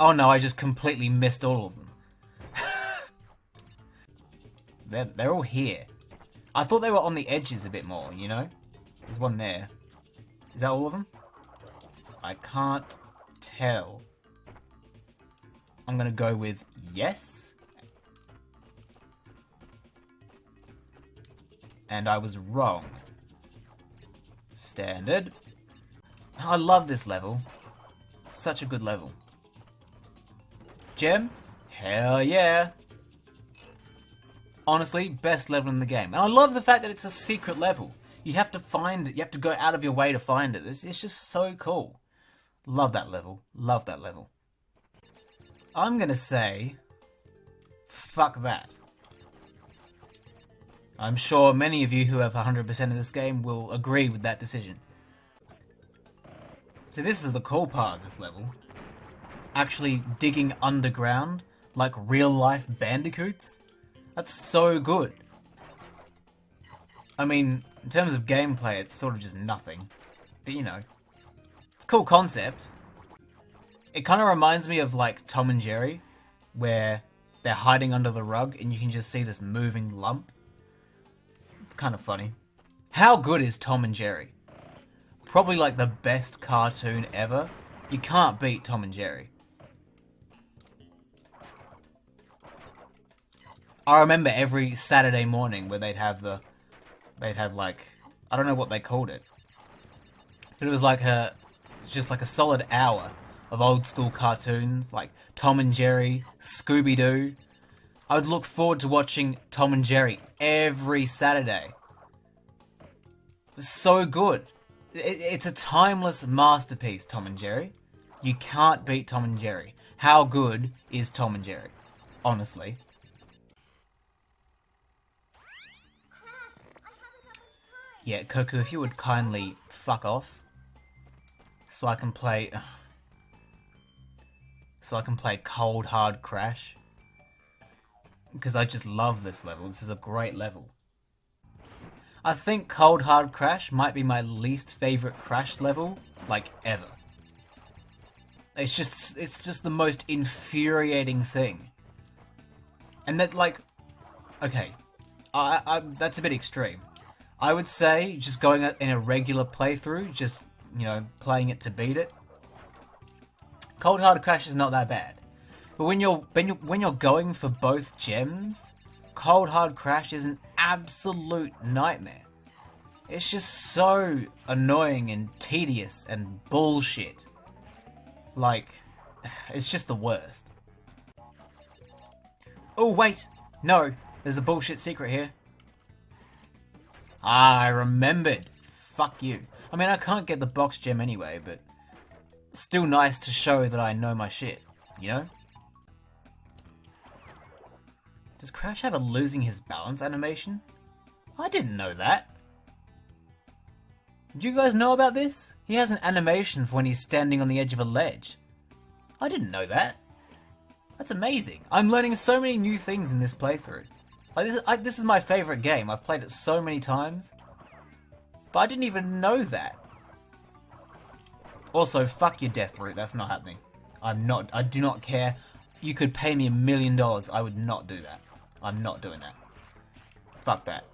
Speaker 1: Oh no, I just completely missed all of them. They're all here. I thought they were on the edges a bit more, you know? There's one there. Is that all of them? I can't tell. I'm gonna go with yes. And I was wrong. Standard. I love this level. Such a good level. Gem? Hell yeah. Honestly, best level in the game. And I love the fact that it's a secret level. You have to find it. You have to go out of your way to find it. It's just so cool. Love that level. Love that level. I'm gonna say, fuck that. I'm sure many of you who have 100% of this game will agree with that decision. See, this is the cool part of this level. Actually digging underground, like real-life bandicoots. That's so good. I mean, in terms of gameplay, it's sort of just nothing. But you know, it's a cool concept. It kind of reminds me of like Tom and Jerry, where they're hiding under the rug and you can just see this moving lump. kind of funny. How good is Tom and Jerry? Probably like the best cartoon ever. You can't beat Tom and Jerry. I remember every Saturday morning where they'd have like, I don't know what they called it, but it was like just like a solid hour of old school cartoons like Tom and Jerry, Scooby-Doo. I would look forward to watching Tom and Jerry every Saturday. It was so good. It's a timeless masterpiece, Tom and Jerry. You can't beat Tom and Jerry. How good is Tom and Jerry? Honestly. Yeah, Koku, if you would kindly fuck off, so I can play Cold Hard Crash, because I just love this level. This is a great level. I think Cold Hard Crash might be my least favorite Crash level, like, ever. It's just the most infuriating thing. And that, like, okay, that's a bit extreme. I would say just going in a regular playthrough, just, you know, playing it to beat it. Cold Hard Crash is not that bad. But when you're going for both gems, Cold Hard Crash is an absolute nightmare. It's just so annoying and tedious and bullshit. Like, it's just the worst. Oh wait, no, there's a bullshit secret here. Ah, I remembered. Fuck you. I mean, I can't get the box gem anyway, but still nice to show that I know my shit, you know? Does Crash have a losing his balance animation? I didn't know that. Do you guys know about this? He has an animation for when he's standing on the edge of a ledge. I didn't know that. That's amazing. I'm learning so many new things in this playthrough. Like, this is my favourite game. I've played it so many times. But I didn't even know that. Also, fuck your death route. That's not happening. I do not care. You could pay me $1 million. I would not do that. I'm not doing that. Fuck that.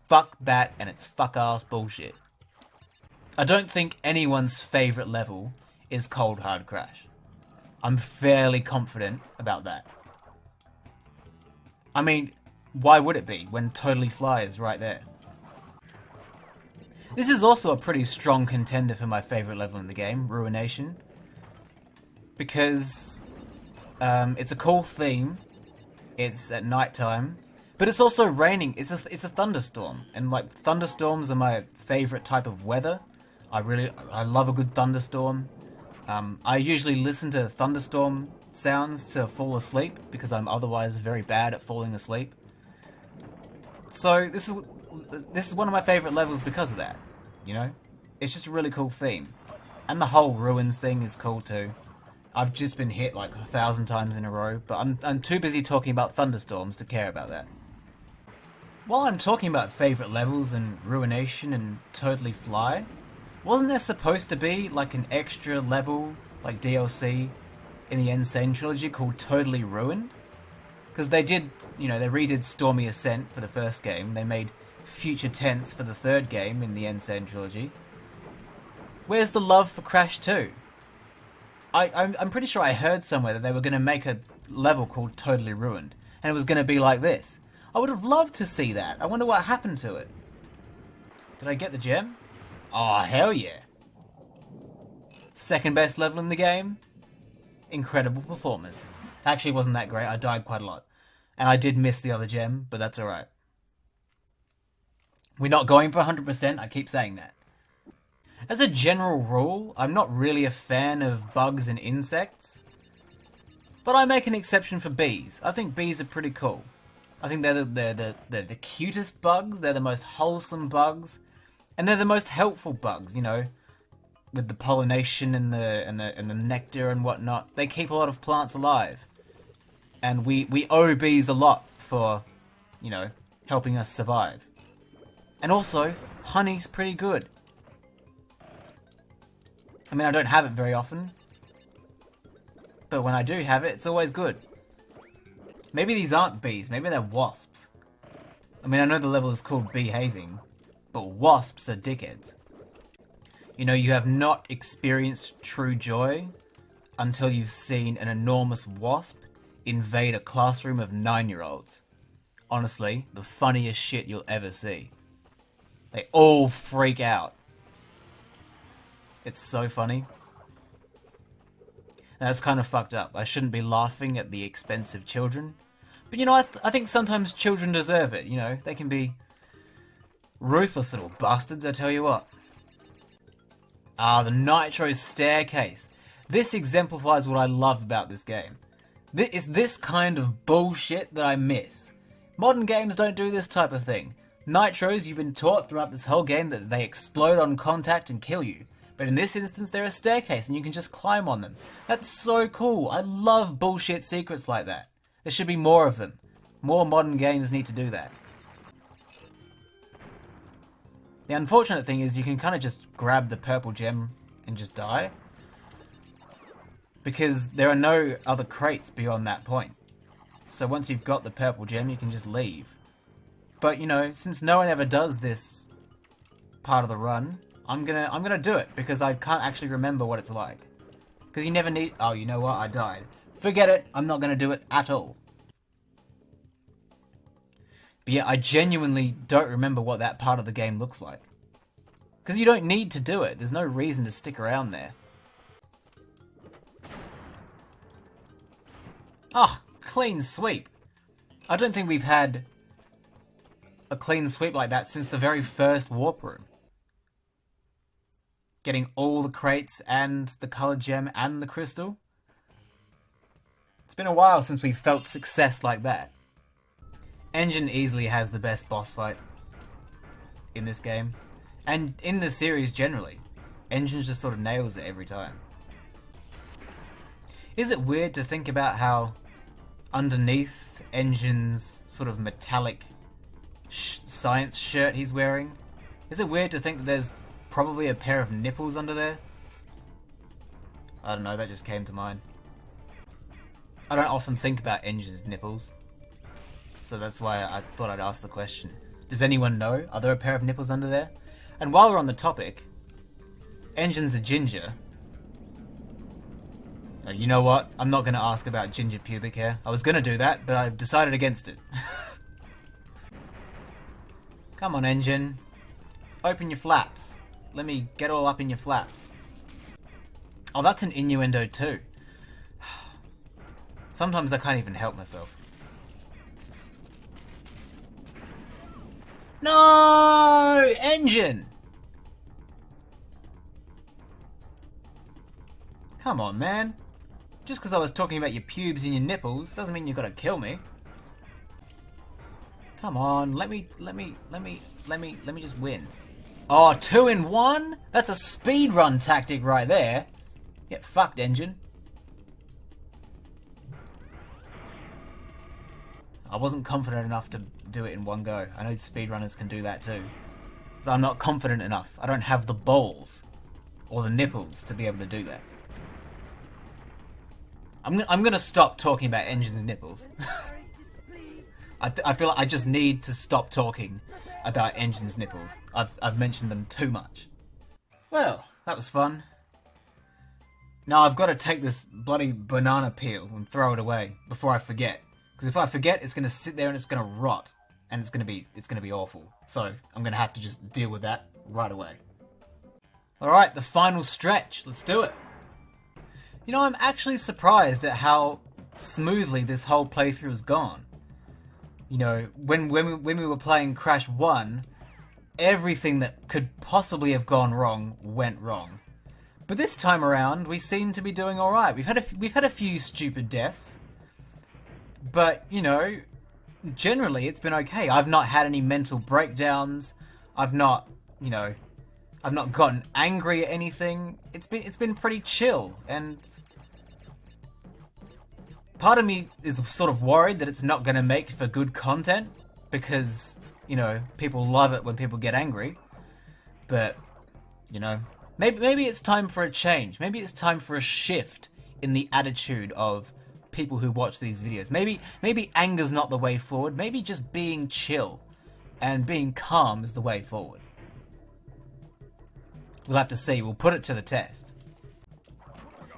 Speaker 1: Fuck that, and it's fuck-ass bullshit. I don't think anyone's favourite level is Cold Hard Crash. I'm fairly confident about that. I mean, why would it be when Totally Fly is right there? This is also a pretty strong contender for my favourite level in the game, Ruination. Because it's a cool theme. It's at night time, but it's also raining. It's a thunderstorm, and like thunderstorms are my favourite type of weather. I love a good thunderstorm. I usually listen to thunderstorm sounds to fall asleep because I'm otherwise very bad at falling asleep. So this is one of my favourite levels because of that. You know, it's just a really cool theme, and the whole ruins thing is cool too. I've just been hit like 1,000 times in a row, but I'm too busy talking about thunderstorms to care about that. While I'm talking about favourite levels and Ruination and Totally Fly, wasn't there supposed to be like an extra level, like DLC, in the Insane Trilogy called Totally Ruined? Because they did, you know, they redid Stormy Ascent for the first game, they made Future Tense for the third game in the Insane Trilogy. Where's the love for Crash 2? I'm pretty sure I heard somewhere that they were going to make a level called Totally Ruined, and it was going to be like this. I would have loved to see that. I wonder what happened to it. Did I get the gem? Oh, hell yeah. Second best level in the game. Incredible performance. Actually, it wasn't that great. I died quite a lot. And I did miss the other gem, but that's alright. We're not going for 100%, I keep saying that. As a general rule, I'm not really a fan of bugs and insects. But I make an exception for bees. I think bees are pretty cool. I think they're the cutest bugs, they're the most wholesome bugs, and they're the most helpful bugs, you know, with the pollination and the nectar and whatnot. They keep a lot of plants alive. And we owe bees a lot for, you know, helping us survive. And also, honey's pretty good. I mean, I don't have it very often, but when I do have it, it's always good. Maybe these aren't bees, maybe they're wasps. I mean, I know the level is called Behaving, but wasps are dickheads. You know, you have not experienced true joy until you've seen an enormous wasp invade a classroom of 9-year-olds. Honestly, the funniest shit you'll ever see. They all freak out. It's so funny. And that's kind of fucked up. I shouldn't be laughing at the expense of children. But you know, I think sometimes children deserve it, you know. They can be ruthless little bastards, I tell you what. Ah, the Nitro Staircase. This exemplifies what I love about this game. It's this kind of bullshit that I miss. Modern games don't do this type of thing. Nitros, you've been taught throughout this whole game that they explode on contact and kill you. But in this instance, they're a staircase and you can just climb on them. That's so cool. I love bullshit secrets like that. There should be more of them. More modern games need to do that. The unfortunate thing is you can kind of just grab the purple gem and just die. Because there are no other crates beyond that point. So once you've got the purple gem, you can just leave. But, you know, since no one ever does this part of the run, I'm gonna do it because I can't actually remember what it's like. Because you never need... Oh, you know what? I died. Forget it. I'm not gonna do it at all. But yeah, I genuinely don't remember what that part of the game looks like. Because you don't need to do it. There's no reason to stick around there. Oh, clean sweep. I don't think we've had a clean sweep like that since the very first warp room. Getting all the crates and the colored gem and the crystal. It's been a while since we've felt success like that. Engine easily has the best boss fight in this game. And in the series generally. Engine just sort of nails it every time. Is it weird to think about how underneath Engine's sort of metallic science shirt he's wearing? Is it weird to think that there's probably a pair of nipples under there? I don't know, that just came to mind. I don't often think about Engine's nipples. So that's why I thought I'd ask the question. Does anyone know? Are there a pair of nipples under there? And while we're on the topic, Engine's a ginger. You know what? I'm not going to ask about ginger pubic hair. I was going to do that, but I've decided against it. Come on, Engine. Open your flaps. Let me get all up in your flaps. Oh, that's an innuendo too. Sometimes I can't even help myself. No! Engine! Come on, man. Just because I was talking about your pubes and your nipples doesn't mean you've got to kill me. Come on, let me just win. Oh, 2 in 1? That's a speedrun tactic right there. Get fucked, Engine. I wasn't confident enough to do it in one go. I know speedrunners can do that too. But I'm not confident enough. I don't have the balls or the nipples to be able to do that. I'm gonna stop talking about Engine's nipples. I feel like I just need to stop talking about Engine's nipples. I've mentioned them too much. Well, that was fun. Now I've got to take this bloody banana peel and throw it away before I forget. Because if I forget, it's gonna sit there and it's gonna rot, and it's gonna be awful. So I'm gonna have to just deal with that right away. All right, the final stretch. Let's do it. You know, I'm actually surprised at how smoothly this whole playthrough has gone. You know, when we were playing Crash 1, everything that could possibly have gone wrong went wrong. But this time around, we seem to be doing all right. We've had a few stupid deaths, but you know, generally it's been okay. I've not had any mental breakdowns. I've not gotten angry at anything. It's been pretty chill, and part of me is sort of worried that it's not going to make for good content because, you know, people love it when people get angry. But, you know, maybe it's time for a change. Maybe it's time for a shift in the attitude of people who watch these videos. Maybe anger's not the way forward. Maybe just being chill and being calm is the way forward. We'll have to see. We'll put it to the test.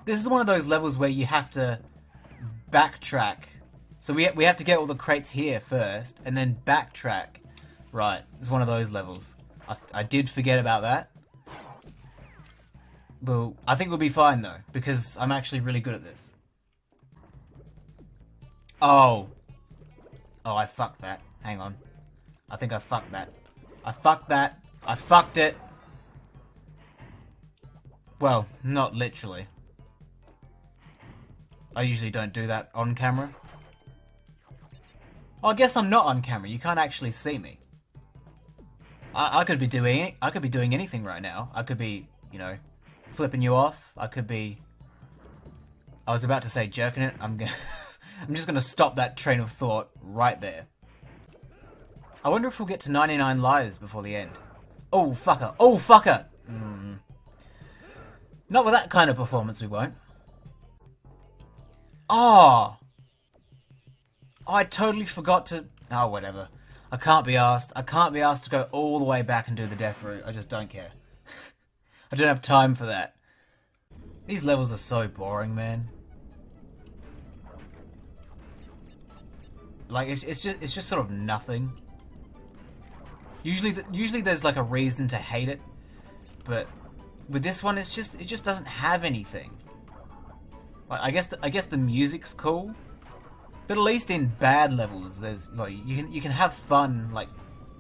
Speaker 1: This is one of those levels where you have to backtrack. So we have to get all the crates here first, and then backtrack. Right, it's one of those levels. I did forget about that. But I think we'll be fine though, because I'm actually really good at this. Oh. Oh, I fucked that. Hang on. I think I fucked that. I fucked that. I fucked it. Well, not literally. I usually don't do that on camera. Oh, I guess I'm not on camera. You can't actually see me. I could be doing anything right now. I could be, you know, flipping you off. I was about to say jerking it. I'm just gonna stop that train of thought right there. I wonder if we'll get to 99 lives before the end. Oh, fucker. Oh, fucker! Not with that kind of performance, we won't. Oh! I totally forgot to... Oh, whatever. I can't be asked. I can't be asked to go all the way back and do the death route. I just don't care. I don't have time for that. These levels are so boring, man. Like, it's just sort of nothing. Usually there's like a reason to hate it, but with this one, it just doesn't have anything. Like, I guess the music's cool, but at least in bad levels, there's like you can have fun like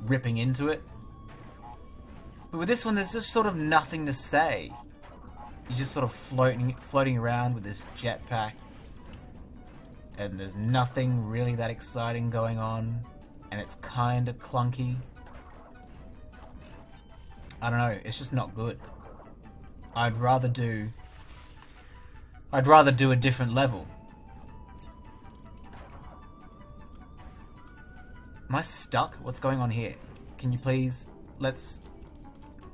Speaker 1: ripping into it. But with this one, there's just sort of nothing to say. You're just sort of floating around with this jetpack, and there's nothing really that exciting going on, and it's kind of clunky. I don't know, it's just not good. I'd rather do a different level. Am I stuck? What's going on here? Can you please... Let's...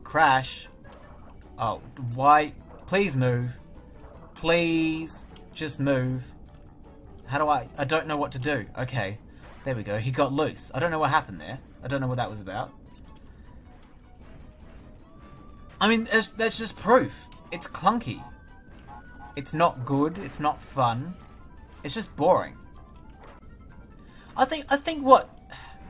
Speaker 1: Crash. Oh, why... Please move. Please just move. How do I don't know what to do. Okay. There we go. He got loose. I don't know what happened there. I don't know what that was about. I mean, that's just proof. It's clunky. It's not good. It's not fun. It's just boring. I think what...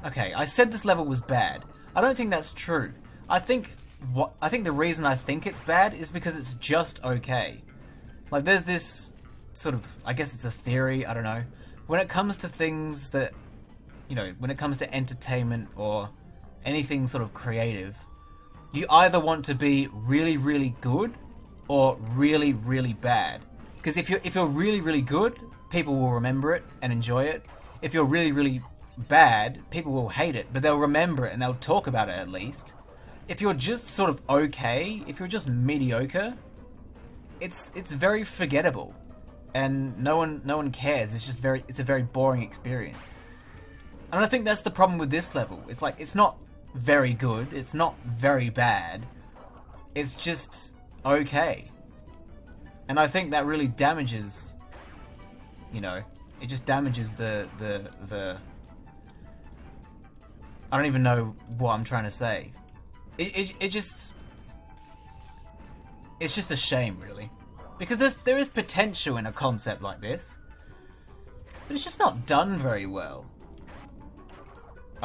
Speaker 1: Okay, I said this level was bad. I don't think that's true. I think the reason I think it's bad is because it's just okay. Like, there's this sort of... I guess it's a theory, I don't know. When it comes to things that... You know, when it comes to entertainment or anything sort of creative, you either want to be really, really good or really, really bad. Because if you're really, really good, people will remember it and enjoy it. If you're really, really bad, people will hate it, but they'll remember it and they'll talk about it at least. If you're just sort of okay, if you're just mediocre, it's very forgettable, and no one cares. It's a very boring experience. And I think that's the problem with this level. It's like, it's not very good, it's not very bad, it's just okay. And I think that really damages, you know, it just damages the I don't even know what I'm trying to say. It's just a shame, really, because there is potential in a concept like this, but it's just not done very well.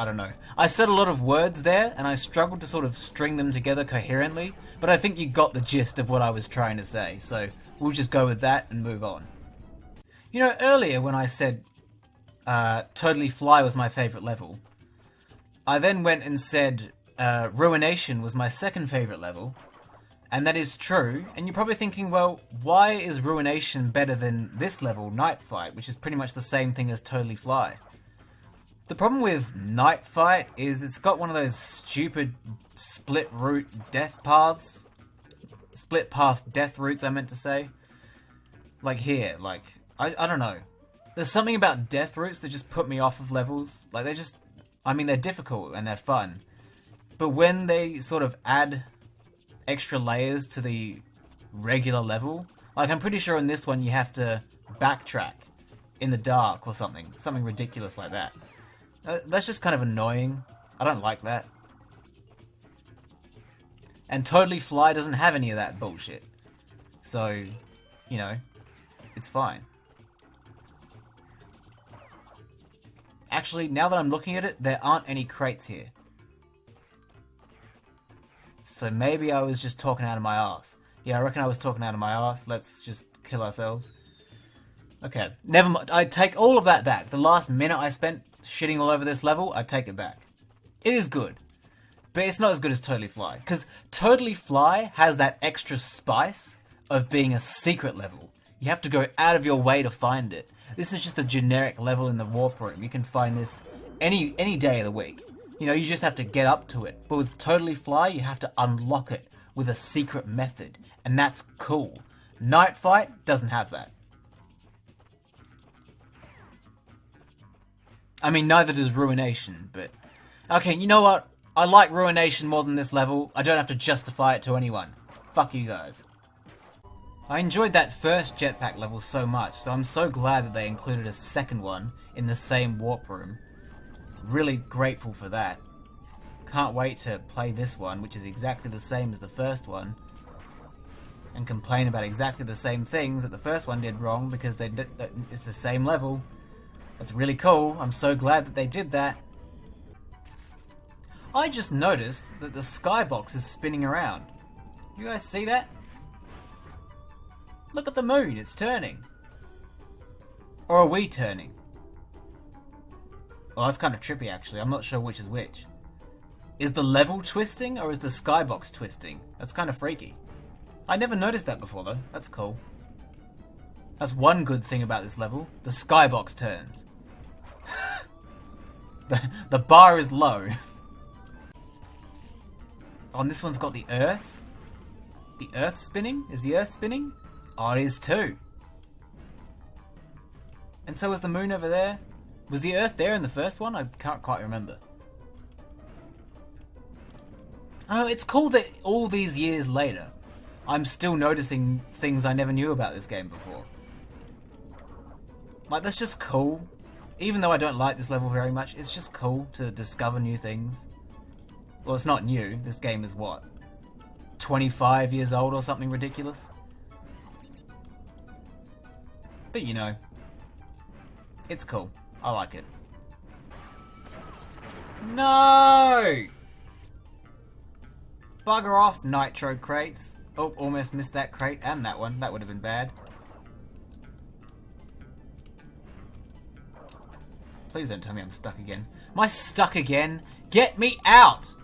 Speaker 1: I don't know. I said a lot of words there, and I struggled to sort of string them together coherently, but I think you got the gist of what I was trying to say, so we'll just go with that and move on. You know, earlier when I said Totally Fly was my favourite level, I then went and said Ruination was my second favourite level, and that is true, and you're probably thinking, well, why is Ruination better than this level, Night Fight, which is pretty much the same thing as Totally Fly? The problem with Night Fight is it's got one of those stupid split path death routes, I meant to say. Like here, like, I don't know. There's something about death routes that just put me off of levels. Like, they're difficult and they're fun. But when they sort of add extra layers to the regular level, like, I'm pretty sure in this one you have to backtrack in the dark or something ridiculous like that. That's just kind of annoying. I don't like that. And Totally Fly doesn't have any of that bullshit. So, you know, it's fine. Actually, now that I'm looking at it, there aren't any crates here. So maybe I was just talking out of my ass. Yeah, I reckon I was talking out of my ass. Let's just kill ourselves. Okay, never mind. I take all of that back. The last minute I spent shitting all over this level, I take it back. It is good. But it's not as good as Totally Fly. Because Totally Fly has that extra spice of being a secret level. You have to go out of your way to find it. This is just a generic level in the warp room. You can find this any day of the week. You know, you just have to get up to it. But with Totally Fly, you have to unlock it with a secret method. And that's cool. Night Fight doesn't have that. I mean, neither does Ruination, but... Okay, you know what? I like Ruination more than this level. I don't have to justify it to anyone. Fuck you guys. I enjoyed that first jetpack level so much, so I'm so glad that they included a second one in the same warp room. Really grateful for that. Can't wait to play this one, which is exactly the same as the first one, and complain about exactly the same things that the first one did wrong because it's the same level. That's really cool. I'm so glad that they did that. I just noticed that the skybox is spinning around. You guys see that? Look at the moon, it's turning. Or are we turning? Well, that's kind of trippy actually. I'm not sure which is which. Is the level twisting or is the skybox twisting? That's kind of freaky. I never noticed that before though. That's cool. That's one good thing about this level. The skybox turns. the bar is low. Oh, and this one's got the Earth. The Earth spinning? Is the Earth spinning? Oh, it is too. And so is the moon over there. Was the Earth there in the first one? I can't quite remember. Oh, it's cool that all these years later, I'm still noticing things I never knew about this game before. Like, that's just cool. Even though I don't like this level very much, it's just cool to discover new things. Well, it's not new. This game is what? 25 years old or something ridiculous? But you know, it's cool. I like it. No! Bugger off, nitro crates. Oh, almost missed that crate and that one. That would have been bad. Please don't tell me I'm stuck again. Am I stuck again? Get me out!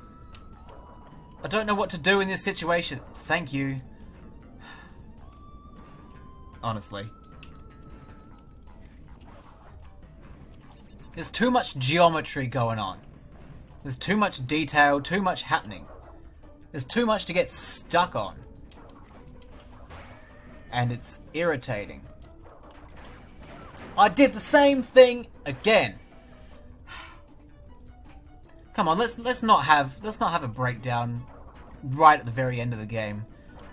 Speaker 1: I don't know what to do in this situation. Thank you. Honestly. There's too much geometry going on. There's too much detail, too much happening. There's too much to get stuck on. And it's irritating. I did the same thing again. Come on, let's not have a breakdown right at the very end of the game.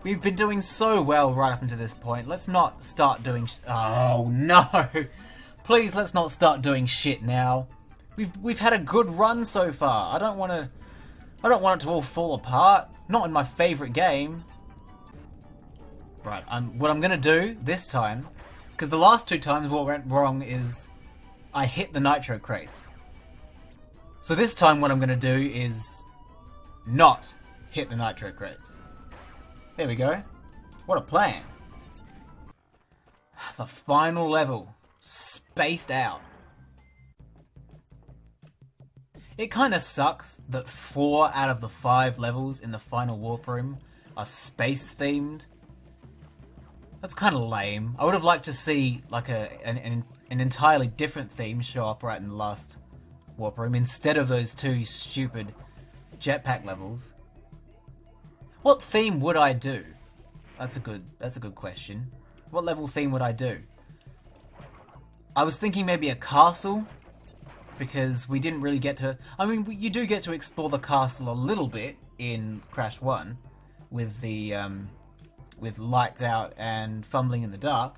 Speaker 1: We've been doing so well right up until this point. Let's not start doing oh no. Please, let's not start doing shit now. We've had a good run so far. I don't want it to all fall apart. Not in my favorite game. Right, what I'm gonna do this time, because the last two times what went wrong is I hit the nitro crates. So this time what I'm gonna do is not hit the nitro crates. There we go. What a plan. The final level. Spaced out. It kind of sucks that 4 out of the 5 levels in the final warp room are space themed. That's kind of lame. I would have liked to see like an entirely different theme show up right in the last warp room instead of those 2 stupid jetpack levels. What theme would I do? That's a good question. What level theme would I do? I was thinking maybe a castle, because we didn't really get to... I mean, you do get to explore the castle a little bit in Crash 1, with the, with lights out and fumbling in the dark.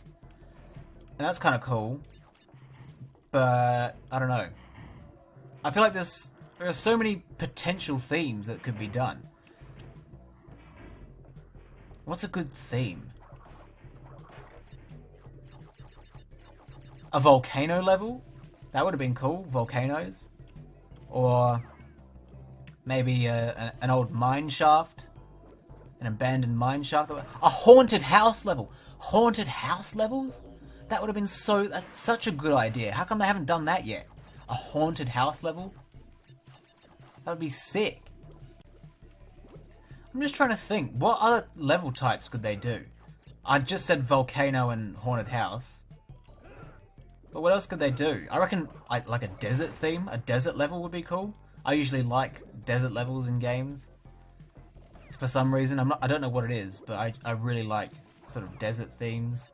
Speaker 1: And that's kind of cool. But, I don't know. I feel like there's There are so many potential themes that could be done. What's a good theme? A volcano level? That would have been cool. Volcanoes. Or maybe an old mine shaft. An abandoned mine shaft. A haunted house level. Haunted house levels? That would have been that's such a good idea. How come they haven't done that yet? A haunted house level? That would be sick. I'm just trying to think. What other level types could they do? I just said volcano and haunted house. But what else could they do? I reckon like a desert theme. A desert level would be cool. I usually like desert levels in games. For some reason. I don't know what it is, but I really like sort of desert themes.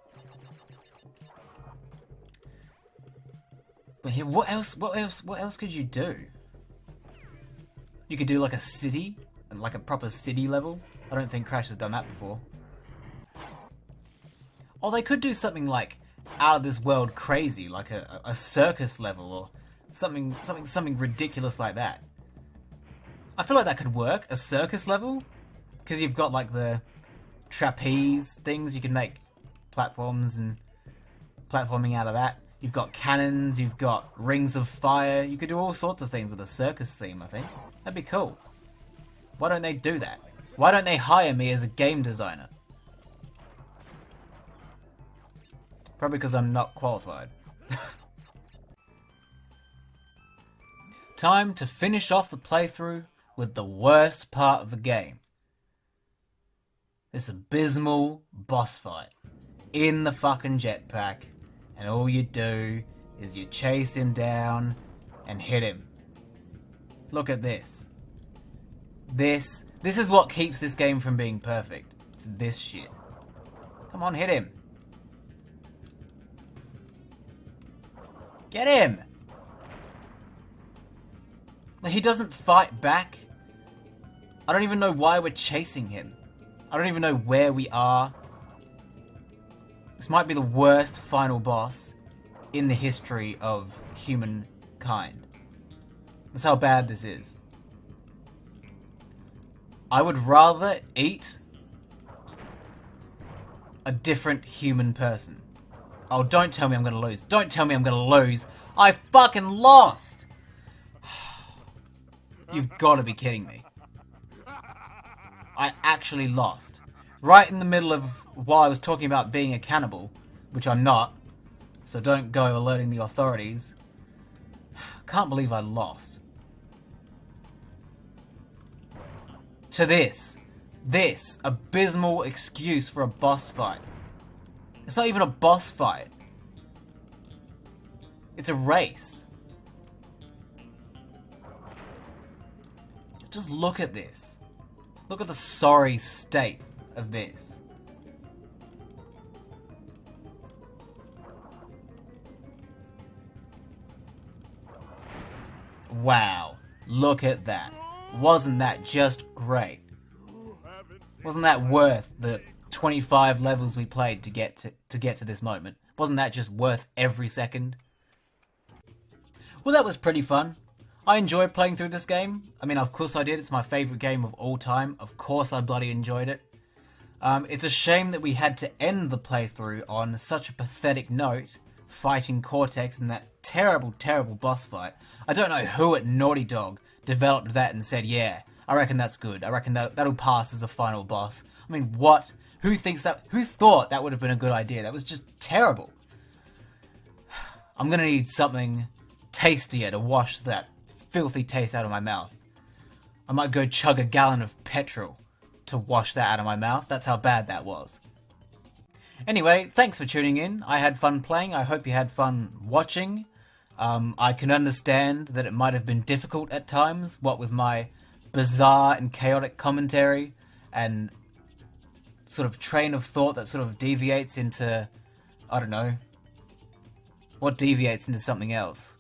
Speaker 1: But here, what else could you do? You could do like a city, like a proper city level. I don't think Crash has done that before. Or they could do something like out of this world crazy, like a circus level or something ridiculous like that. I feel like that could work, a circus level, because you've got like the trapeze things. You can make platforms and platforming out of that. You've got cannons, you've got rings of fire. You could do all sorts of things with a circus theme, I think. That'd be cool. Why don't they do that? Why don't they hire me as a game designer? Probably because I'm not qualified. Time to finish off the playthrough with the worst part of the game. This abysmal boss fight. In the fucking jetpack. And all you do is you chase him down and hit him. Look at this. This is what keeps this game from being perfect. It's this shit. Come on, hit him. Get him! He doesn't fight back. I don't even know why we're chasing him. I don't even know where we are. This might be the worst final boss in the history of humankind. That's how bad this is. I would rather eat a different human person. Oh, don't tell me I'm gonna lose. Don't tell me I'm gonna lose. I fucking lost! You've gotta be kidding me. I actually lost. Right in the middle of while I was talking about being a cannibal, which I'm not, so don't go alerting the authorities. Can't believe I lost. To this abysmal excuse for a boss fight. It's not even a boss fight. It's a race. Just look at this. Look at the sorry state of this. Wow. Look at that. Wasn't that just great? Wasn't that worth the 25 levels we played to get to this moment? Wasn't that just worth every second? Well, that was pretty fun. I enjoyed playing through this game. I mean, of course I did. It's my favourite game of all time. Of course I bloody enjoyed it. It's a shame that we had to end the playthrough on such a pathetic note, fighting Cortex in that terrible, terrible boss fight. I don't know who at Naughty Dog developed that and said, yeah, I reckon that's good. I reckon that'll pass as a final boss. I mean, what? Who thought that would have been a good idea? That was just terrible. I'm gonna need something tastier to wash that filthy taste out of my mouth. I might go chug a gallon of petrol to wash that out of my mouth. That's how bad that was. Anyway, thanks for tuning in. I had fun playing. I hope you had fun watching. I can understand that it might have been difficult at times, what with my bizarre and chaotic commentary and sort of train of thought that sort of deviates into, I don't know, what deviates into something else.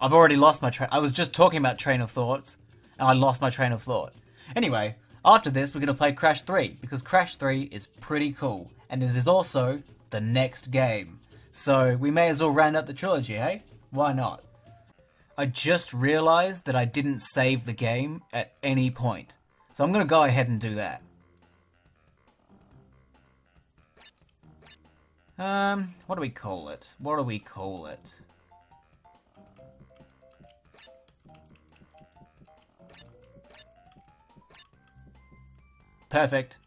Speaker 1: I've already lost my I was just talking about train of thoughts, and I lost my train of thought. Anyway, after this, we're going to play Crash 3, because Crash 3 is pretty cool, and it is also the next game. So, we may as well round up the trilogy, hey? Why not? I just realized that I didn't save the game at any point. So I'm going to go ahead and do that. What do we call it? What do we call it? Perfect.